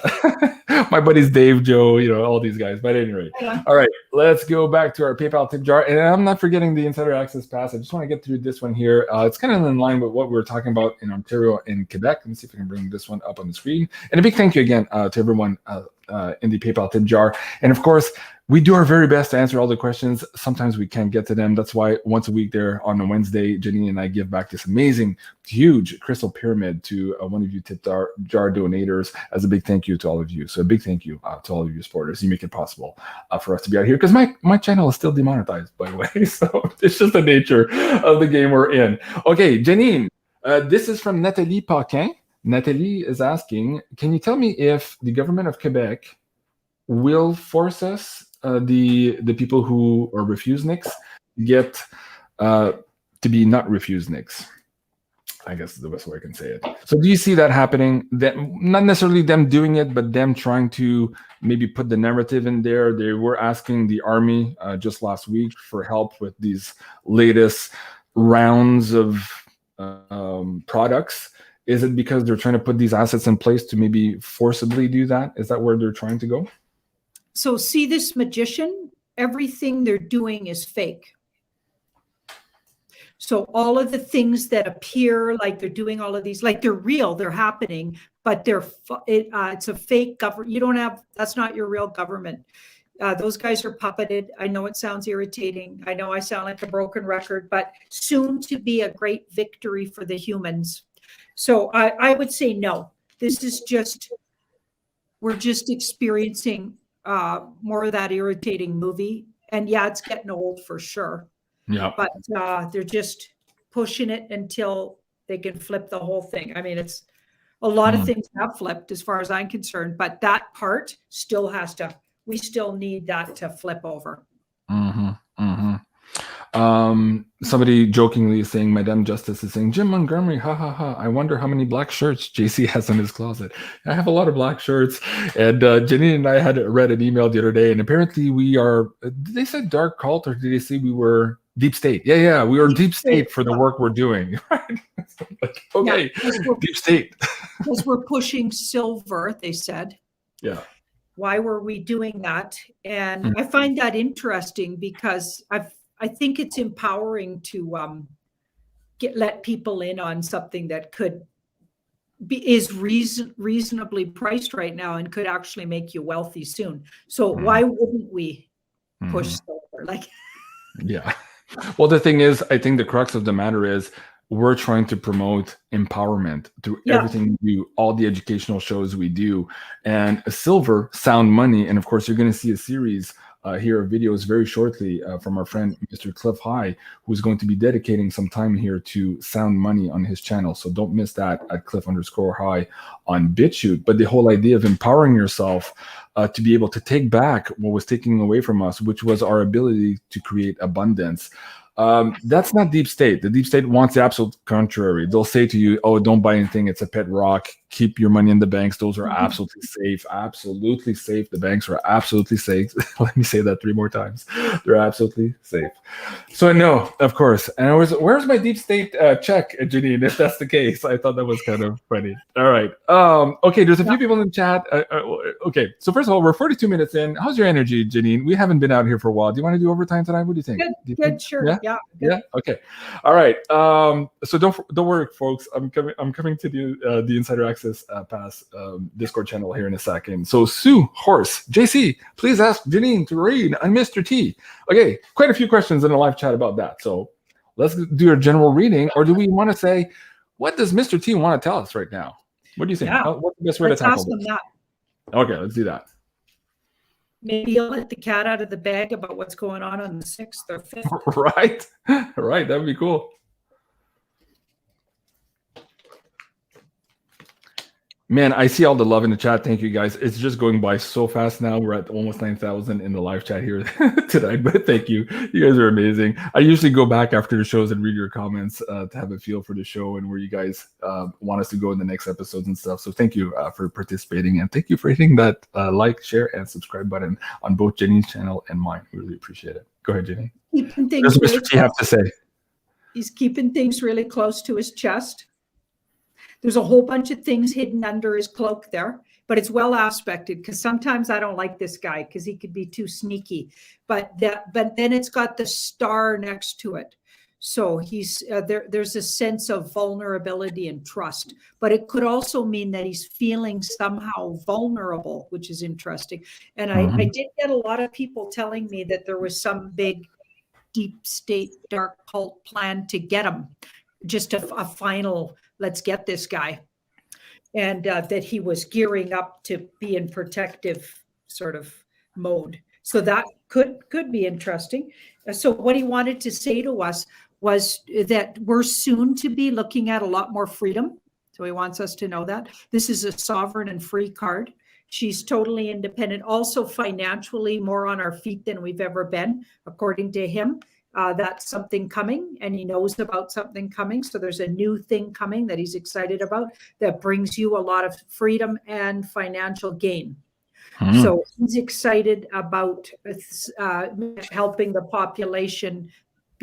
My buddies Dave, Joe, all these guys. But anyway, all right, let's go back to our PayPal tip jar. And I'm not forgetting the Insider Access Pass. I just want to get through this one here. It's kind of in line with what we were talking about in Ontario and Quebec. Let me see if I can bring this one up on the screen. And a big thank you again to everyone in the PayPal tip jar. And of course, we do our very best to answer all the questions. Sometimes we can't get to them. That's why once a week there on a Wednesday, Janine and I give back this amazing, huge crystal pyramid to one of you tip jar donators as a big thank you to all of you. So a big thank you to all of you supporters. You make it possible for us to be out here because my channel is still demonetized, by the way. So it's just the nature of the game we're in. Okay, Janine, this is from Nathalie Paquin. Nathalie is asking, can you tell me if the government of Quebec will force us, the people who are refuseniks, get to be not refuseniks? I guess is the best way I can say it. So do you see that happening? That not necessarily them doing it, but them trying to maybe put the narrative in there. They were asking the army just last week for help with these latest rounds of products. Is it because they're trying to put these assets in place to maybe forcibly do that? Is that where they're trying to go? So see this magician, everything they're doing is fake. So all of the things that appear like they're doing all of these, like they're real, they're happening, but it's a fake government. You don't have, that's not your real government. Those guys are puppeted. I know it sounds irritating. I know I sound like a broken record, but soon to be a great victory for the humans. So I would say no. This is just, we're just experiencing more of that irritating movie. And yeah, it's getting old for sure. Yeah. But they're just pushing it until they can flip the whole thing. I mean, it's a lot of things have flipped as far as I'm concerned, but that part still has to, we still need that to flip over. Somebody jokingly is saying, Madame Justice is saying, Jim Montgomery, ha ha ha. I wonder how many black shirts JC has in his closet. I have a lot of black shirts. And Janine and I had read an email the other day, and apparently we are, did they say dark cult or did they say we were deep state? Yeah, we are deep state for the work we're doing. Like, okay, yeah, deep state. Because we're pushing silver, they said. Yeah. Why were we doing that? And I find that interesting because I think it's empowering to let people in on something that could is reasonably priced right now and could actually make you wealthy soon. So why wouldn't we push silver? Like, yeah. Well, the thing is, I think the crux of the matter is we're trying to promote empowerment through everything we do, all the educational shows we do, and silver, sound money. And of course, you're going to see a series here of videos very shortly from our friend, Mr. Cliff High, who's going to be dedicating some time here to sound money on his channel. So don't miss that at Cliff_High on BitChute. But the whole idea of empowering yourself to be able to take back what was taken away from us, which was our ability to create abundance. That's not deep state. The deep state wants the absolute contrary. They'll say to you, oh, don't buy anything. It's a pet rock. Keep your money in the banks. Those are absolutely safe. Absolutely safe. The banks are absolutely safe. Let me say that 3 more times. They're absolutely safe. So no, of course. And I was, where's my deep state check, Janine, if that's the case? I thought that was kind of funny. All right. Okay, there's a few people in the chat. Okay, so first of all, we're 42 minutes in. How's your energy, Janine? We haven't been out here for a while. Do you want to do overtime tonight? What do you think? Good, sure. Yeah. Okay. All right. So don't worry, folks. I'm coming to the Insider Access Pass Discord channel here in a second. So Sue Horse, JC, please ask Janine to read on Mr. T. Okay, quite a few questions in the live chat about that. So let's do a general reading, or do we want to say, what does Mr. T want to tell us right now? What do you think? Yeah. What's the best way to tackle this? That. Okay, let's do that. Maybe you'll let the cat out of the bag about what's going on the 6th or 5th. Right. That would be cool. Man, I see all the love in the chat. Thank you, guys. It's just going by so fast now. We're at almost 9,000 in the live chat here tonight, but thank you. You guys are amazing. I usually go back after the shows and read your comments to have a feel for the show and where you guys want us to go in the next episodes and stuff. So thank you for participating, and thank you for hitting that like, share, and subscribe button on both Janine's channel and mine. We really appreciate it. Go ahead, Janine. What does Mr. T have to say? He's keeping things really close to his chest. There's a whole bunch of things hidden under his cloak there, but it's well aspected because sometimes I don't like this guy because he could be too sneaky. But then it's got the star next to it. So he's there's a sense of vulnerability and trust, but it could also mean that he's feeling somehow vulnerable, which is interesting. And I did get a lot of people telling me that there was some big deep state dark cult plan to get him, just a final, let's get this guy. And that he was gearing up to be in protective sort of mode. So that could be interesting. So what he wanted to say to us was that we're soon to be looking at a lot more freedom. So he wants us to know that. This is a sovereign and free card. She's totally independent, also financially more on our feet than we've ever been, according to him. That's something coming, and he knows about something coming. So there's a new thing coming that he's excited about that brings you a lot of freedom and financial gain. So he's excited about helping the population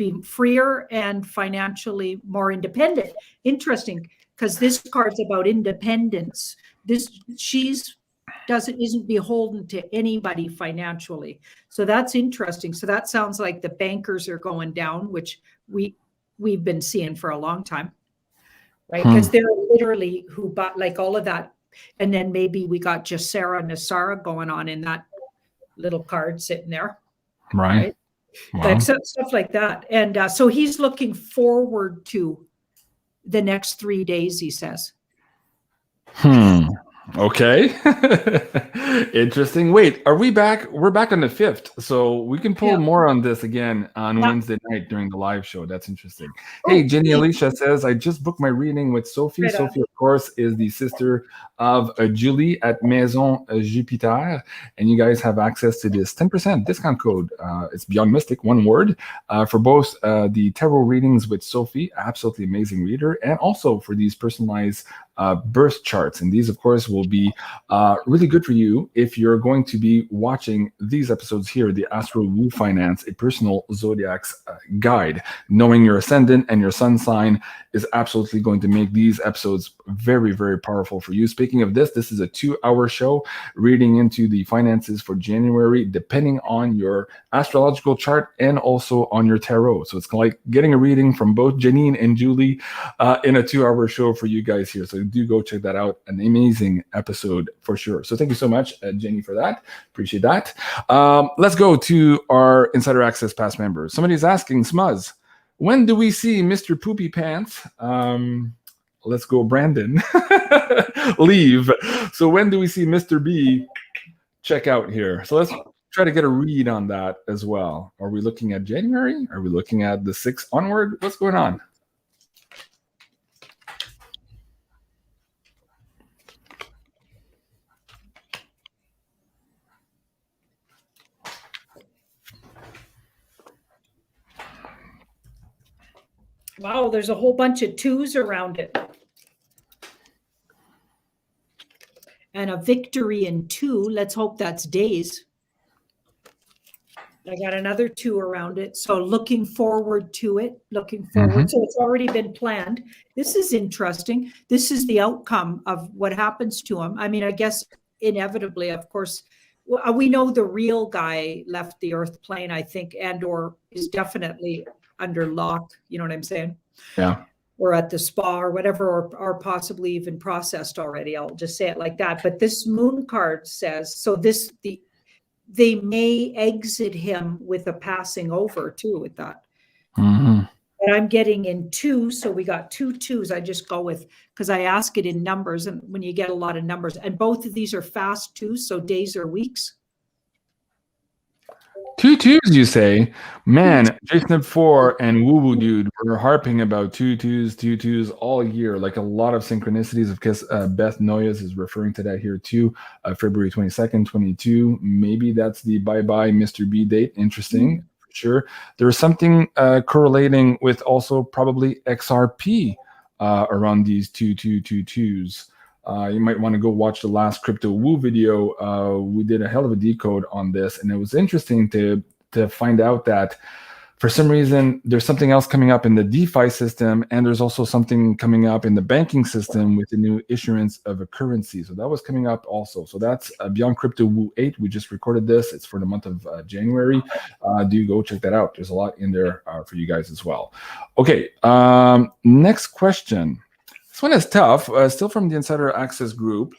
be freer and financially more independent. Interesting, because this card's about independence. Isn't beholden to anybody financially. So that's interesting. So that sounds like the bankers are going down, which we've been seeing for a long time, right? Because they're literally who bought like all of that. And then maybe we got just Sarah Nasara going on in that little card sitting there. Right. Wow. Like stuff like that. And so he's looking forward to the next 3 days, he says. Okay. Interesting. Wait, are we back? We're back on the 5th. So we can pull more on this again on Wednesday night during the live show. That's interesting. Hey, Jenny Alicia says, I just booked my reading with Sophie. Right. Sophie, of course, is the sister of Julie at Maison Jupiter. And you guys have access to this 10% discount code. It's Beyond Mystic, one word, for both the tarot readings with Sophie, absolutely amazing reader, and also for these personalized birth charts. And these, of course, will be really good for you if you're going to be watching these episodes here, the Astro Woo Finance, a personal zodiac's guide. Knowing your ascendant and your sun sign is absolutely going to make these episodes very, very powerful for you. Speaking of this is a 2-hour show reading into the finances for January, depending on your astrological chart and also on your tarot. So it's like getting a reading from both Janine and Julie in a 2-hour show for you guys here. So do go check that out. An amazing episode for sure. So thank you so much, Jenny, for that. Appreciate that. Let's go to our Insider Access Pass members. Somebody's asking, Smuzz, when do we see Mr. Poopy Pants? Let's go, Brandon. Leave. So when do we see Mr. B check out here? So let's try to get a read on that as well. Are we looking at January? Are we looking at the 6th onward? What's going on? Wow, there's a whole bunch of 2s around it. And a victory in 2. Let's hope that's days. I got another 2 around it. So looking forward to it. Looking forward. So it's already been planned. This is interesting. This is the outcome of what happens to him. I mean, I guess inevitably, of course, we know the real guy left the earth plane, I think, and or is definitely under lock, you know what I'm saying? Yeah. Or at the spa or whatever, or possibly even processed already. I'll just say it like that. But this moon card says, so they may exit him with a passing over too with that. And I'm getting in 2, so we got 2 2s. I just go with, because I ask it in numbers, and when you get a lot of numbers, and both of these are fast 2s, so days or weeks. 2 2s, you say? Man, Jason 4 and Woo Woo Dude were harping about 2 2s all year, like a lot of synchronicities. Of course, Beth Noyes is referring to that here too. February 22nd, 22. Maybe that's the bye-bye Mr. B date. Interesting, for sure. There's something correlating with also probably XRP around these 2 2 2 2s. You might want to go watch the last Crypto Woo video. We did a hell of a decode on this, and it was interesting to find out that for some reason there's something else coming up in the DeFi system, and there's also something coming up in the banking system with the new issuance of a currency. So that was coming up also. So that's Beyond Crypto Woo 8. We just recorded this. It's for the month of January. Do go check that out. There's a lot in there for you guys as well. Okay, next question. This one is tough, still from the Insider Access group.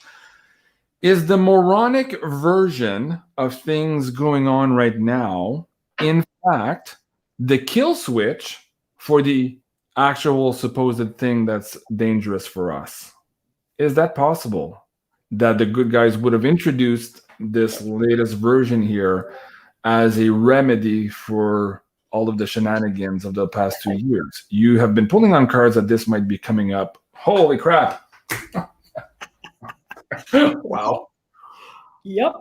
Is the moronic version of things going on right now, in fact, the kill switch for the actual supposed thing that's dangerous for us? Is that possible? That the good guys would have introduced this latest version here as a remedy for all of the shenanigans of the past 2 years? You have been pulling on cards that this might be coming up. Holy crap. Wow. Yep.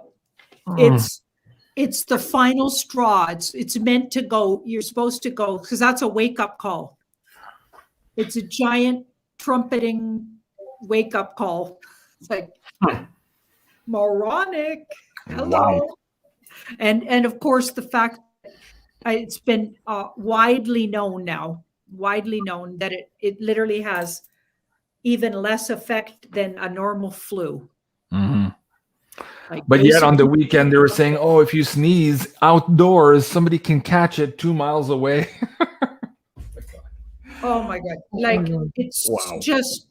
It's the final straw. It's meant to go. You're supposed to go, because that's a wake-up call. It's a giant trumpeting wake-up call. It's like moronic. Hello. Wow. And of course the fact it's been widely known now, that it literally has even less effect than a normal flu. Mm-hmm. Like But yet on the basically, weekend, they were saying, oh, if you sneeze outdoors, somebody can catch it 2 miles away. oh my God, like it's Wow. just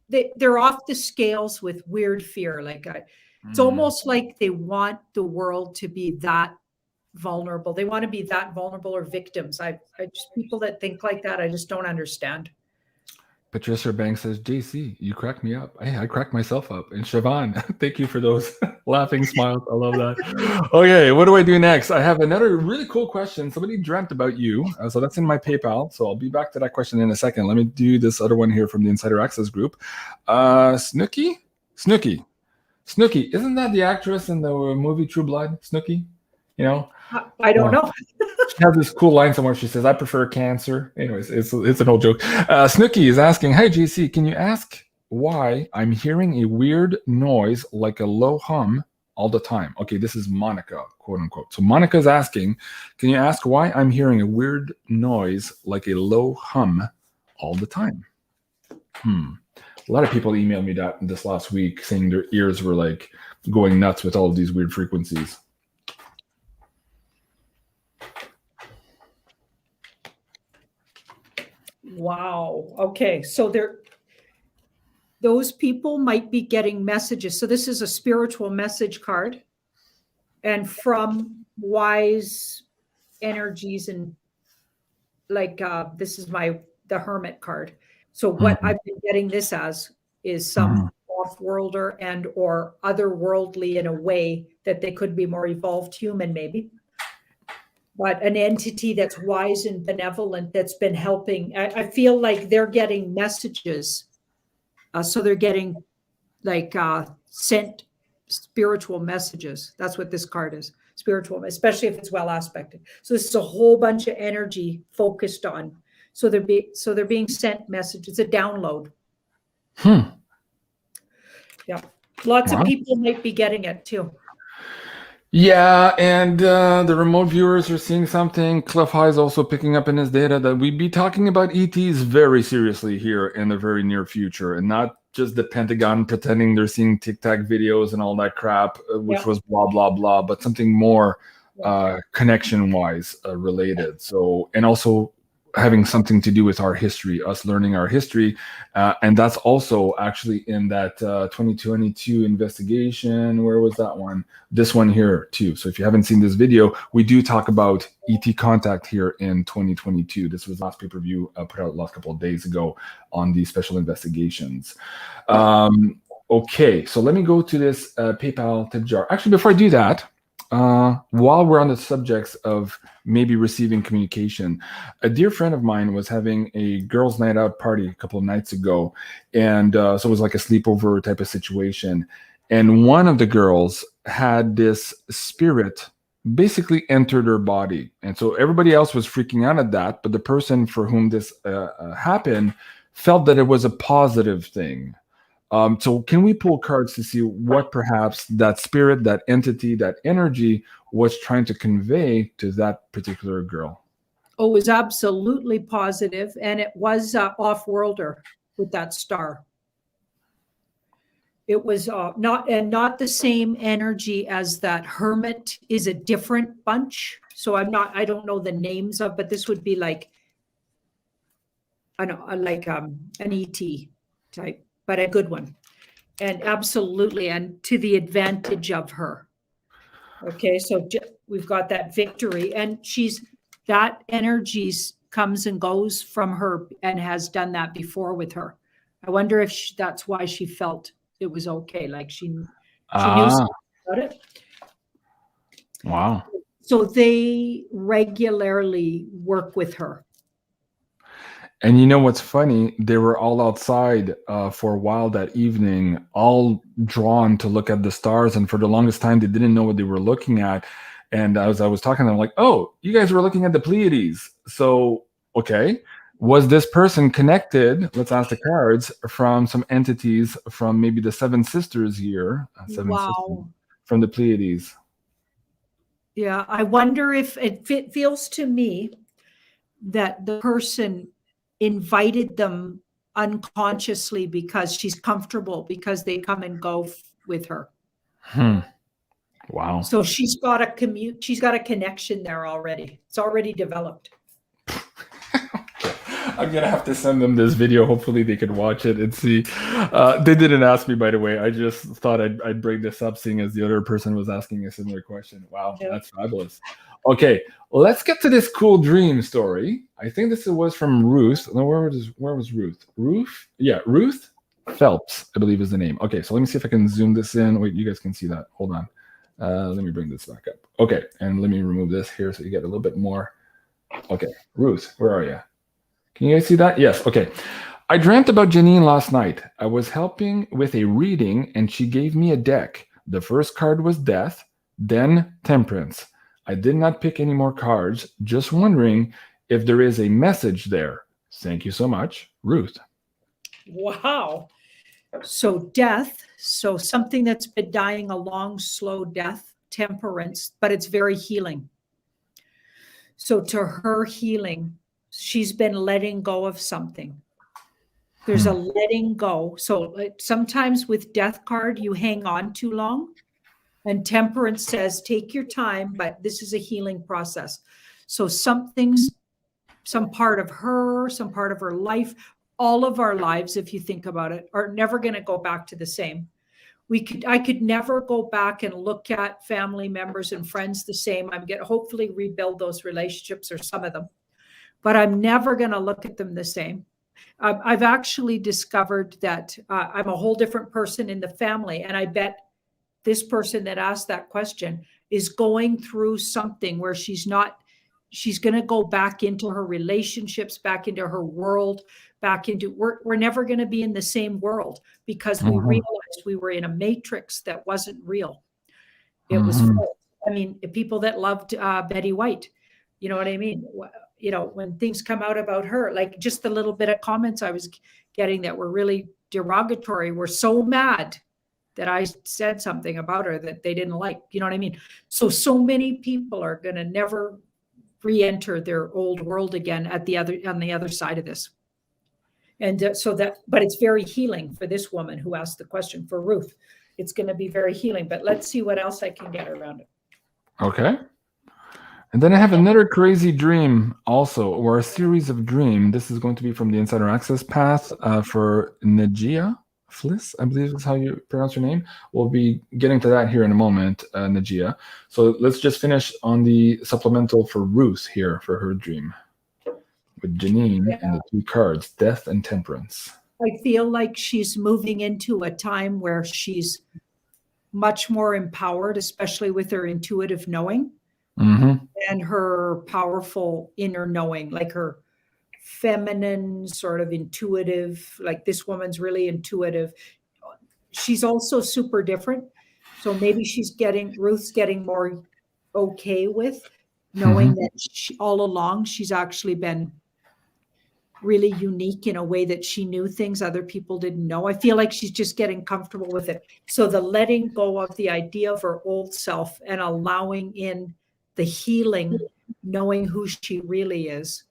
they're off the scales with weird fear. Like it's Mm. almost like they want the world to be that vulnerable. They want to be that vulnerable or victims. I just people that think like that, I just don't understand. Patricia Banks says, JC, you cracked me up. Hey, I cracked myself up. And Siobhan, thank you for those laughing smiles. I love that. Okay, what do I do next? I have another really cool question. Somebody dreamt about you. So that's in my PayPal. So I'll be back to that question in a second. Let me do this other one here from the Insider Access group. Snooki? Snooki. Isn't that the actress in the movie True Blood? Snooki? You know? I don't know. She has this cool line somewhere. She says, I prefer cancer. Anyways, it's an old joke. Snooki is asking, hi, JC, can you ask why I'm hearing a weird noise like a low hum all the time? Okay, this is Monica, quote unquote. So Monica's asking, can you ask why I'm hearing a weird noise like a low hum all the time? A lot of people emailed me that this last week saying their ears were like going nuts with all of these weird frequencies. Wow. Okay. So those people might be getting messages. So this is a spiritual message card, and from wise energies, and like this is the Hermit card. So what I've been getting this as is some off-worlder and or otherworldly in a way that they could be more evolved human maybe. But an entity that's wise and benevolent that's been helping. I feel like they're getting messages. So they're getting like sent spiritual messages. That's what this card is, spiritual, especially if it's well aspected. So this is a whole bunch of energy focused on. So they're being sent messages. It's a download. Yeah. Lots of people might be getting it too. Yeah, and the remote viewers are seeing something. Cliff High is also picking up in his data that we'd be talking about ETs very seriously here in the very near future, and not just the Pentagon pretending they're seeing Tic Tac videos and all that crap, which was blah, blah, blah, but something more connection-wise related. So, and also having something to do with our history, us learning our history. And that's also actually in that 2022 investigation. Where was that one? This one here too. So if you haven't seen this video, we do talk about ET contact here in 2022. This was last pay-per-view put out last couple of days ago on the special investigations. Okay, so let me go to this PayPal tip jar. Actually, before I do that, while we're on the subjects of maybe receiving communication, a dear friend of mine was having a girls' night out party a couple of nights ago. And so it was like a sleepover type of situation. And one of the girls had this spirit basically entered her body. And so everybody else was freaking out at that. But the person for whom this happened felt that it was a positive thing. So can we pull cards to see what perhaps that spirit, that entity, that energy was trying to convey to that particular girl? Oh, it was absolutely positive, and it was off-worlder with that star. It was not the same energy as that Hermit is a different bunch. So I don't know the names of, but this would be like, I know, like an ET type, but a good one. And absolutely, and to the advantage of her. Okay, so we've got that victory, and that energy comes and goes from her and has done that before with her. I wonder if that's why she felt it was okay. Like she knew something about it. Wow. So they regularly work with her. And you know what's funny? They were all outside for a while that evening, all drawn to look at the stars. And for the longest time, they didn't know what they were looking at. And as I was talking to them, like, oh, you guys were looking at the Pleiades. So, okay. Was this person connected, let's ask the cards, from some entities from maybe the Seven Sisters here? Sisters, from the Pleiades. Yeah, I wonder if it feels to me that the person invited them unconsciously because she's comfortable, because they come and go with her. Wow. So she's got a connection there already. It's already developed. I'm gonna have to send them this video. Hopefully they can watch it and see. They didn't ask me, by the way. I just thought I'd bring this up, seeing as the other person was asking a similar question. Wow, Yeah. That's fabulous. Okay, let's get to this cool dream story. I think this was from Ruth. No, where was Ruth? Ruth Phelps, I believe is the name. Okay, so let me see if I can zoom this in. Wait, you guys can see that. Hold on. Let me bring this back up. Okay, and let me remove this here so you get a little bit more. Okay, Ruth, where are you? Can you guys see that? Yes, okay. I dreamt about Janine last night. I was helping with a reading and she gave me a deck. The first card was Death, then Temperance. I did not pick any more cards. Just wondering if there is a message there. Thank you so much, Ruth. Wow. So death, so something that's been dying a long, slow death, Temperance, but it's very healing. So to her healing, she's been letting go of something. There's a letting go. So sometimes with death card, you hang on too long. And Temperance says, take your time, but this is a healing process. So some part of her, some part of her life, all of our lives, if you think about it, are never going to go back to the same. I could never go back and look at family members and friends the same. I'm going to hopefully rebuild those relationships, or some of them, but I'm never going to look at them the same. I've actually discovered that I'm a whole different person in the family. And I bet this person that asked that question is going through something where she's going to go back into her relationships, back into her world, we're never going to be in the same world, because we realized we were in a matrix that wasn't real. It was false. I mean, people that loved Betty White, you know what I mean? You know, when things come out about her, like just the little bit of comments I was getting that were really derogatory, were so mad that I said something about her that they didn't like, you know what I mean? So many people are going to never re-enter their old world again on the other side of this. And but it's very healing for this woman who asked the question. For Ruth, it's going to be very healing, but let's see what else I can get around it. Okay. And then I have another crazy dream also, or a series of dreams. This is going to be from the Insider Access Path for Najia Fliss, I believe is how you pronounce your name. We'll be getting to that here in a moment, Najia. So let's just finish on the supplemental for Ruth here for her dream, with Janine and the two cards, Death and Temperance. I feel like she's moving into a time where she's much more empowered, especially with her intuitive knowing and her powerful inner knowing, like her feminine sort of intuitive, like this woman's really intuitive. She's also super different. So maybe Ruth's getting more okay with knowing that all along she's actually been really unique in a way that she knew things other people didn't know. I feel like she's just getting comfortable with it. So the letting go of the idea of her old self and allowing in the healing, knowing who she really is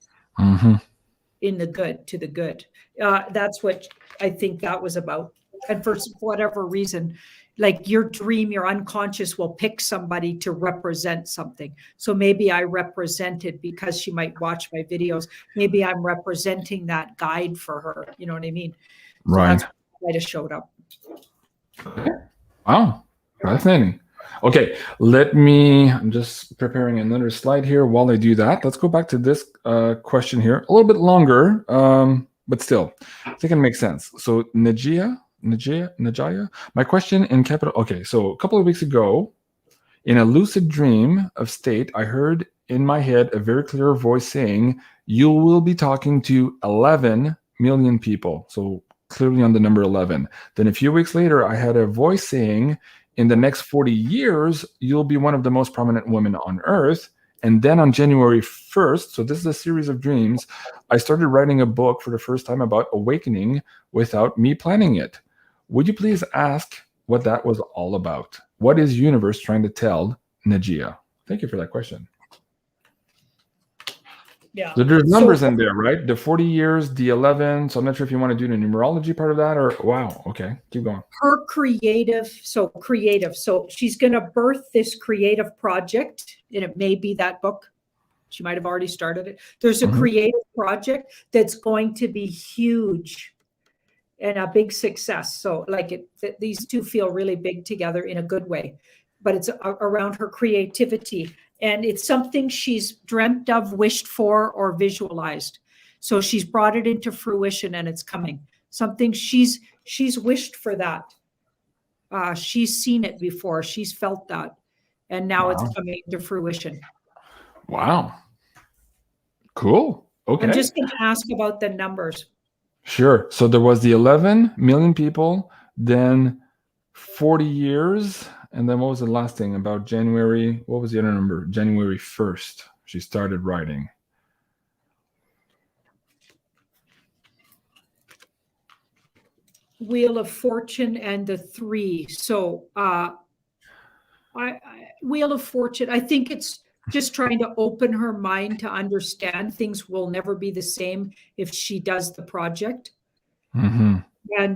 in the good, to the good. That's what I think that was about. And for whatever reason, like your dream, your unconscious will pick somebody to represent something. So maybe I represented, because she might watch my videos, maybe I'm representing that guide for her. You know what I mean? Right. So that's why it showed up. Wow. Fascinating. Okay, I'm just preparing another slide here. While I do that, let's go back to this question here. A little bit longer, but still, I think it makes sense. So Najia, my question in capital. Okay, so a couple of weeks ago, in a lucid dream of state, I heard in my head a very clear voice saying, you will be talking to 11 million people. So clearly on the number 11. Then a few weeks later, I had a voice saying, in the next 40 years, you'll be one of the most prominent women on earth. And then on January 1st, so this is a series of dreams, I started writing a book for the first time about awakening without me planning it. Would you please ask what that was all about? What is universe trying to tell Najia? Thank you for that question. Yeah. So there's numbers in there, right? The 40 years, the 11. So I'm not sure if you want to do the numerology part of that or wow. Okay, keep going. Her creative. So she's going to birth this creative project, and it may be that book. She might have already started it. There's a creative project that's going to be huge and a big success. So like these two feel really big together in a good way, but it's around her creativity. And it's something she's dreamt of, wished for, or visualized. So she's brought it into fruition and it's coming. Something she's wished for that. She's seen it before. She's felt that. And now it's coming to fruition. Wow. Cool. Okay. I'm just going to ask about the numbers. Sure. So there was the 11 million people, then 40 years. And then what was the last thing about January? What was the other number? January 1st, she started writing. Wheel of Fortune and the 3. So Wheel of Fortune, I think it's just trying to open her mind to understand things will never be the same if she does the project. And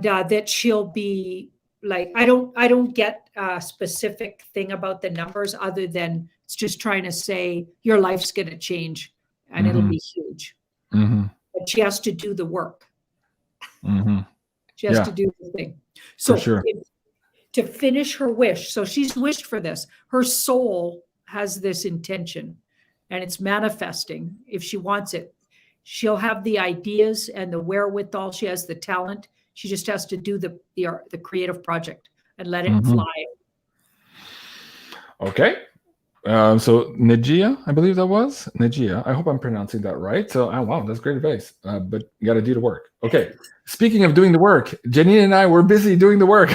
that she'll be like, I don't get a specific thing about the numbers other than it's just trying to say your life's going to change and it'll be huge. But she has to do the work. She has to do the thing. So to finish her wish, so she's wished for this. Her soul has this intention and it's manifesting. If she wants it, she'll have the ideas and the wherewithal. She has the talent. She just has to do the creative project and let it fly. Okay. So Najia, I believe that was Najia. I hope I'm pronouncing that right. So, wow, that's great advice. But you got to do the work. Okay. Speaking of doing the work, Janine and I were busy doing the work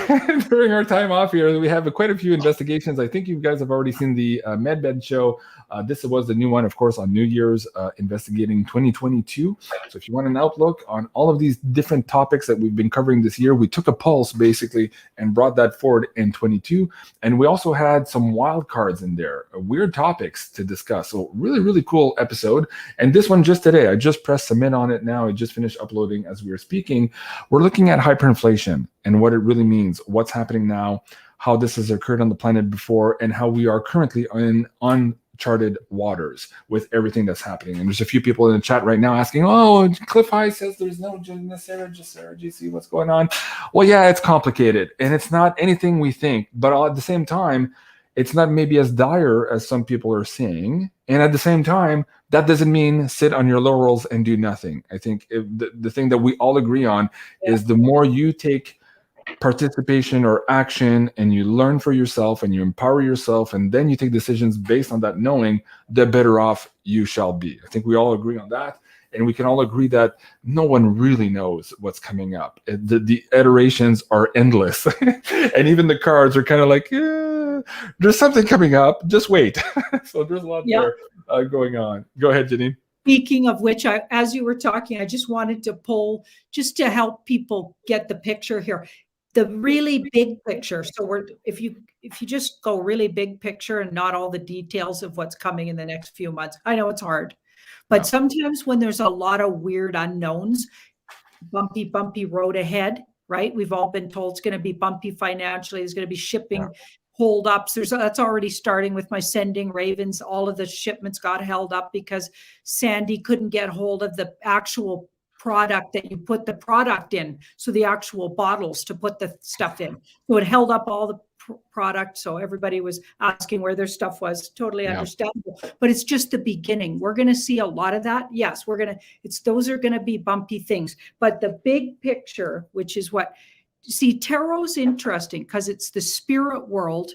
during our time off here. We have quite a few investigations. I think you guys have already seen the MedBed show. This was the new one, of course, on New Year's, investigating 2022. So if you want an outlook on all of these different topics that we've been covering this year, we took a pulse basically and brought that forward in 22. And we also had some wild cards in there, weird topics to discuss. So really, really cool episode. And this one just today, I just pressed submit on it now. I just finished uploading as we were speaking. We're looking at hyperinflation and what it really means, what's happening now, how this has occurred on the planet before, and how we are currently in uncharted waters with everything that's happening. And there's a few people in the chat right now asking, oh, Cliff High says there's no GC, what's going on? Well, yeah, it's complicated and it's not anything we think, but at the same time, it's not maybe as dire as some people are saying. And at the same time, that doesn't mean sit on your laurels and do nothing. I think the thing that we all agree on is the more you take participation or action and you learn for yourself and you empower yourself and then you take decisions based on that knowing, the better off you shall be. I think we all agree on that. And we can all agree that no one really knows what's coming up. The iterations are endless. And even the cards are kind of like, there's something coming up. Just wait. So there's a lot there going on. Go ahead, Janine. Speaking of which, as you were talking, I just wanted to pull just to help people get the picture here. The really big picture. So if you just go really big picture and not all the details of what's coming in the next few months, I know it's hard. But sometimes when there's a lot of weird unknowns, bumpy road ahead, right? We've all been told it's going to be bumpy financially. There's going to be shipping holdups. That's already starting with my sending ravens. All of the shipments got held up because Sandy couldn't get hold of the actual product that you put the product in. So the actual bottles to put the stuff in. So it held up all the product. So everybody was asking where their stuff was. Totally understandable. But it's just the beginning. We're going to see a lot of that. Yes, those are going to be bumpy things. But the big picture, which is tarot's interesting because it's the spirit world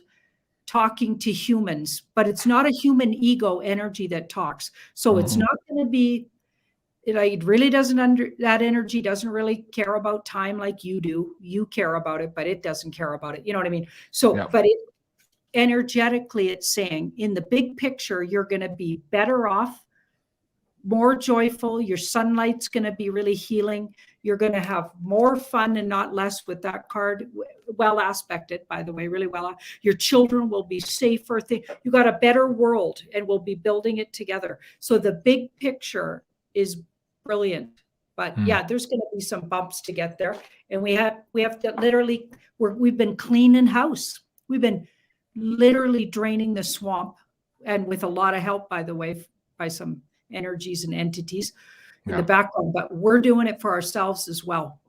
talking to humans, but it's not a human ego energy that talks. So it's not going to be, it really doesn't that energy doesn't really care about time like you do. You care about it, but it doesn't care about it. You know what I mean? So, but energetically, it's saying in the big picture, you're going to be better off, more joyful. Your sunlight's going to be really healing. You're going to have more fun and not less with that card. Well aspected, by the way, really well. Your children will be safer. You got a better world, and we'll be building it together. So the big picture is brilliant. But yeah, there's going to be some bumps to get there. And we have to literally, we've been cleaning house. We've been literally draining the swamp, and with a lot of help, by the way, by some energies and entities in the background, but we're doing it for ourselves as well.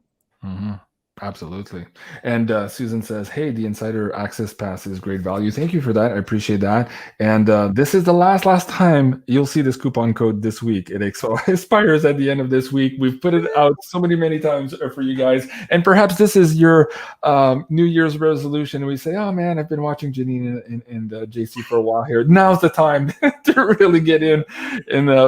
Absolutely. And Susan says, hey, the Insider Access Pass is great value. Thank you for that. I appreciate that. And this is the last time you'll see this coupon code this week. It expires at the end of this week. We've put it out so many times for you guys. And perhaps this is your New Year's resolution. We say, oh man, I've been watching Janine and JC for a while here. Now's the time to really get in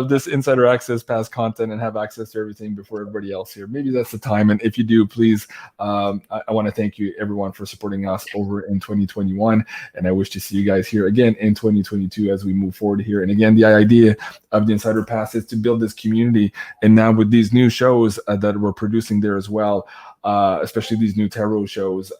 this Insider Access Pass content and have access to everything before everybody else here. Maybe that's the time. And if you do, please, I want to thank you, everyone, for supporting us over in 2021. And I wish to see you guys here again in 2022 as we move forward here. And again, the idea of the Insider Pass is to build this community. And now with these new shows that we're producing there as well, especially these new tarot shows,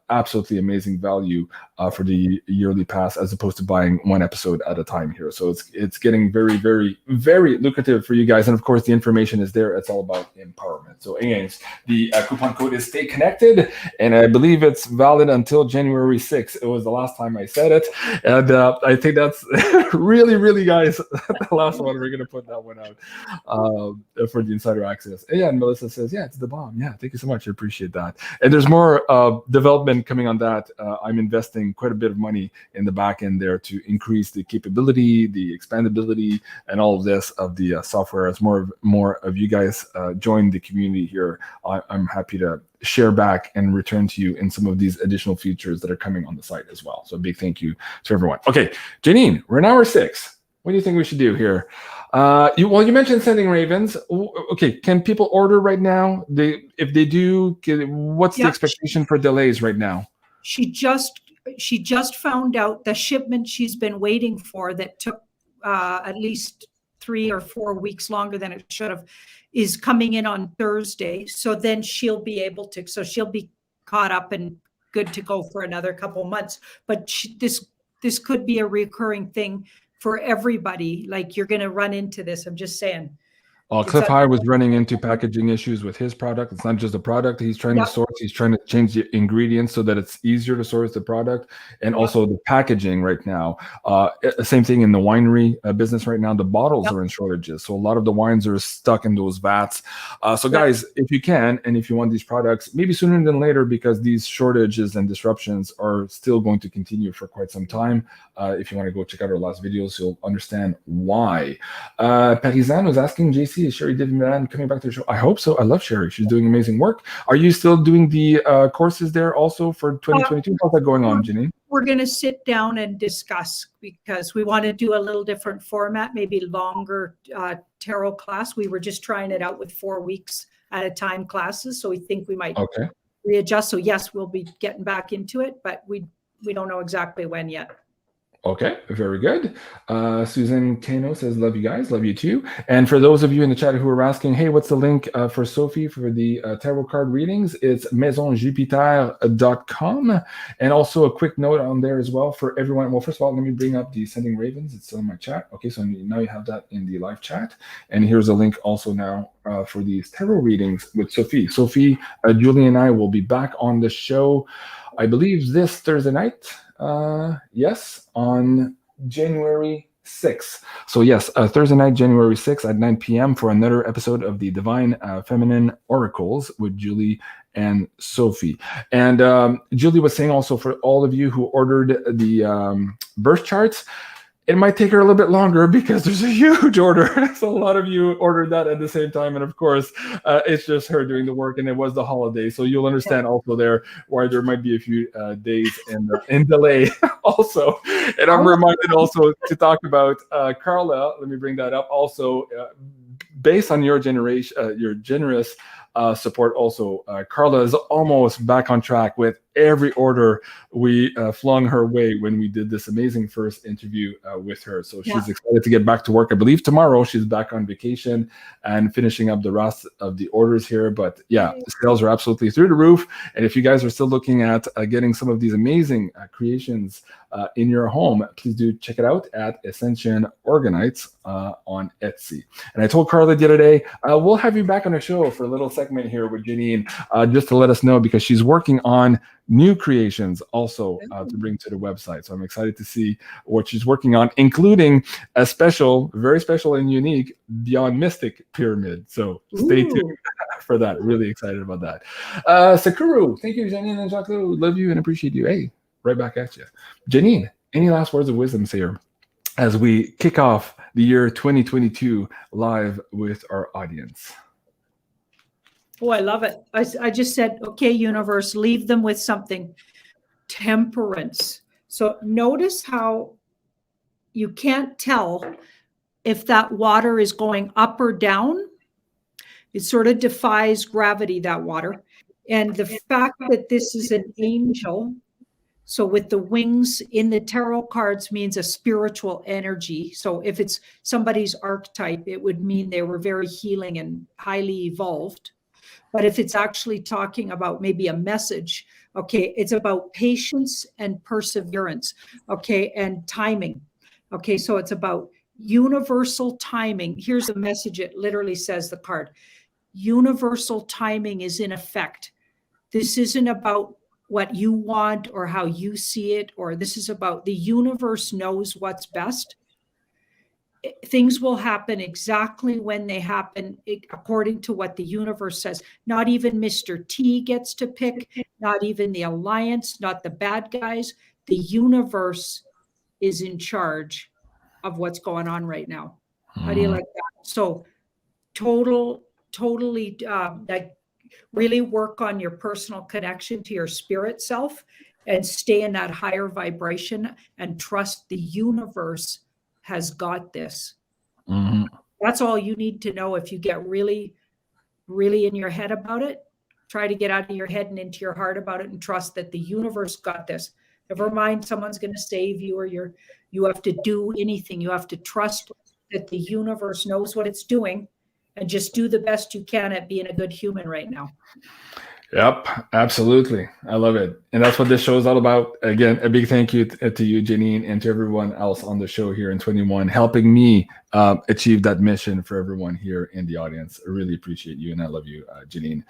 absolutely amazing value for the yearly pass, as opposed to buying one episode at a time here. So it's getting very, very, very lucrative for you guys. And of course, the information is there. It's all about empowerment. So again, the coupon code is Stay Connected, and I believe it's valid until January 6th. It was the last time I said it. And I think that's really, guys, the last one. We're going to put that one out for the Insider Access. And Melissa says, yeah, it's the bomb. Yeah, thank you so much. I appreciate that. And there's more development coming on that. I'm investing quite a bit of money in the back end there to increase the capability, the expandability, and all of this of the software. As more of you guys join the community here, I'm happy to share back and return to you in some of these additional features that are coming on the site as well. So a big thank you to everyone. Okay, Janine, we're in hour 6. What do you think we should do here? You mentioned sending ravens. Okay, can people order right now? If they do, what's the expectation for delays right now? She just found out the shipment she's been waiting for that took at least 3 or 4 weeks longer than it should have is coming in on Thursday. So then she'll be able to. So she'll be caught up and good to go for another couple months. But this could be a recurring thing for everybody. Like, you're going to run into this. I'm just saying. Cliff High was running into packaging issues with his product. It's not just the product he's trying to source. He's trying to change the ingredients so that it's easier to source the product, and also the packaging right now. Same thing in the winery business right now. The bottles are in shortages. So a lot of the wines are stuck in those vats. So guys, if you can, and if you want these products, maybe sooner than later, because these shortages and disruptions are still going to continue for quite some time. If you want to go check out our last videos, you'll understand why. Parisan was asking, JC, is Sherry Diviman coming back to the show? I hope so. I love Sherry. She's doing amazing work. Are you still doing the courses there also for 2022? How's that going on, Janine? We're going to sit down and discuss, because we want to do a little different format, maybe longer tarot class. We were just trying it out with 4 weeks at a time classes. So we think we might readjust. So yes, we'll be getting back into it, but we don't know exactly when yet. Okay, very good. Susan Kano says, love you guys, love you too. And for those of you in the chat who are asking, hey, what's the link for Sophie for the tarot card readings? It's maisonjupiter.com. And also a quick note on there as well for everyone. Well, first of all, let me bring up the Sending Ravens. It's still in my chat. Okay, so now you have that in the live chat. And here's a link also now for these tarot readings with Sophie. Sophie, Julie, and I will be back on the show, I believe, this Thursday night. Yes, on January 6th. So yes, Thursday night, January 6th at 9 p.m. for another episode of the Divine Feminine Oracles with Julie and Sophie. And Julie was saying also, for all of you who ordered the birth charts, it might take her a little bit longer because there's a huge order. So a lot of you ordered that at the same time. And of course, it's just her doing the work, and it was the holiday. So you'll understand also there why there might be a few days in delay also. And I'm reminded also to talk about Carla. Let me bring that up also. Based on your generous support also. Carla is almost back on track with every order we flung her way when we did this amazing first interview with her. So she's excited to get back to work. I believe tomorrow she's back on vacation and finishing up the rest of the orders here. But yeah, the sales are absolutely through the roof. And if you guys are still looking at getting some of these amazing creations in your home, please do check it out at Ascension Organites on Etsy. And I told Carla the other day, we'll have you back on the show for a little segment here with Janine, just to let us know, because she's working on new creations also to bring to the website. So I'm excited to see what she's working on, including a special, very special and unique BeyondMystic pyramid. So stay tuned for that. Really excited about that. Sakuru, thank you, Janine and Jean-Claude. Love you and appreciate you. Hey, right back at you. Janine, any last words of wisdom here as we kick off the year 2022 live with our audience? Oh, I love it. I just said, okay, universe, leave them with something. Temperance. So notice how you can't tell if that water is going up or down. It sort of defies gravity, that water. And the fact that this is an angel, so with the wings in the tarot cards, means a spiritual energy. So if it's somebody's archetype, it would mean they were very healing and highly evolved. But if it's actually talking about maybe a message, okay, it's about patience and perseverance, okay, and timing. Okay, so it's about universal timing. Here's a message. It literally says, the card, universal timing is in effect. This isn't about what you want or how you see it, or this is about the universe knows what's best. Things will happen exactly when they happen, according to what the universe says. Not even Mr. T gets to pick, not even the alliance, not the bad guys. The universe is in charge of what's going on right now. How do you like that? So totally like really work on your personal connection to your spirit self and stay in that higher vibration and trust the universe has got this. That's all you need to know. If you get really, really in your head about it, try to get out of your head and into your heart about it and trust that the universe got this. Never mind someone's going to save you or you have to do anything. You have to trust that the universe knows what it's doing and just do the best you can at being a good human right now. Yep, absolutely. I love it. And that's what this show is all about. Again, a big thank you to you, Janine, and to everyone else on the show here in 21, helping me achieve that mission for everyone here in the audience. I really appreciate you, and I love you, Janine.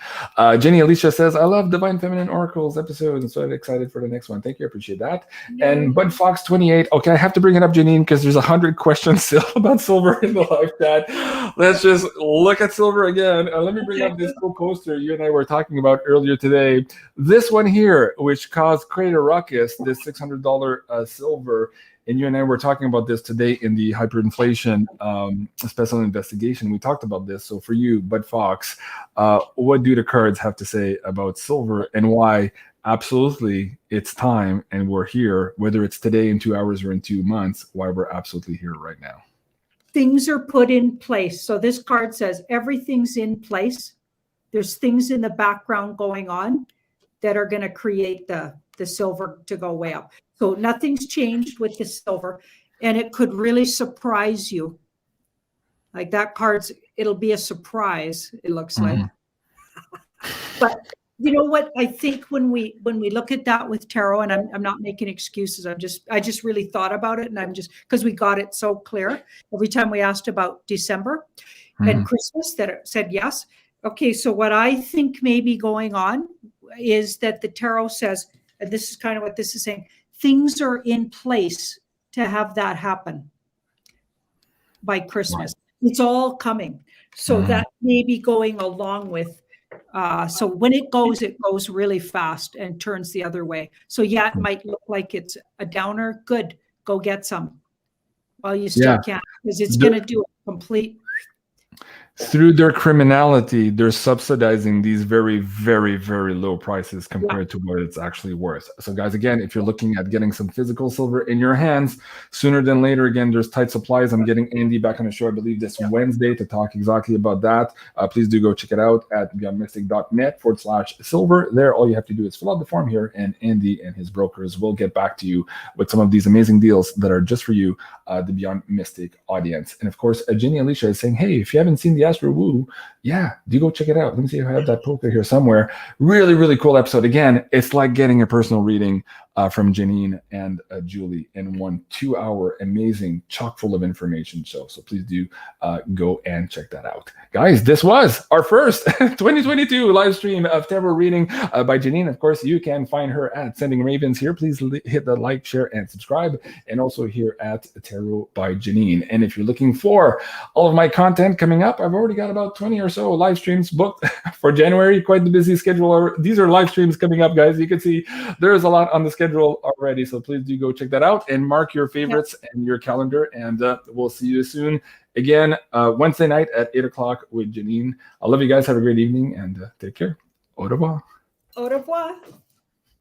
Jenny Alicia says, I love Divine Feminine Oracles episode, and so I'm excited for the next one. Thank you, I appreciate that. And Bud Fox 28, okay, I have to bring it up, Janine, because there's 100 questions still about silver in the live chat. Let's just look at silver again. Let me bring up this cool poster you and I were talking about earlier today. This one here, which caused quite a ruckus, this $600 silver. And you and I were talking about this today in the hyperinflation special investigation. We talked about this. So for you, Bud Fox, what do the cards have to say about silver and why absolutely it's time and we're here, whether it's today in 2 hours or in 2 months, why we're absolutely here right now? Things are put in place. So this card says everything's in place. There's things in the background going on that are going to create the silver to go way up. So nothing's changed with the silver, and it could really surprise you. Like that card's, it'll be a surprise, it looks like. But you know what? I think when we look at that with tarot, and I'm not making excuses, I just really thought about it, and I'm just, because we got it so clear every time we asked about December and Christmas, that it said yes. Okay, so what I think may be going on is that the tarot says, and this is kind of what this is saying, things are in place to have that happen by Christmas. It's all coming. So that may be going along with, so when it goes really fast and turns the other way. So yeah, it might look like it's a downer. Good, go get some while you still can, because it's going to do a complete. through their criminality, they're subsidizing these very, very, very low prices compared to what it's actually worth. So guys, again, if you're looking at getting some physical silver in your hands, sooner than later, again, there's tight supplies. I'm getting Andy back on the show, I believe, this Wednesday to talk exactly about that. Please do go check it out at beyondmystic.net/silver. There, all you have to do is fill out the form here, and Andy and his brokers will get back to you with some of these amazing deals that are just for you, the Beyond Mystic audience. And of course, Jenny Alicia is saying, hey, if you haven't seen the Astro Woo, yeah, do go check it out. Let me see if I have that poster here somewhere. Really, really cool episode. Again, it's like getting a personal reading from Janine and Julie in one 2-hour amazing chock full of information show. So please do go and check that out. Guys, this was our first 2022 live stream of tarot reading by Janine. Of course, you can find her at Sending Ravens here. Please hit the like, share, and subscribe. And also here at Tarot by Janine. And if you're looking for all of my content coming up, I've already got about 20 or so live streams booked for January. Quite the busy schedule. These are live streams coming up, guys. You can see there's a lot on the schedule already, so please do go check that out and mark your favorites and your calendar, and we'll see you soon again Wednesday night at 8 o'clock with Janine. I love you guys. Have a great evening and take care. Au revoir. Au revoir.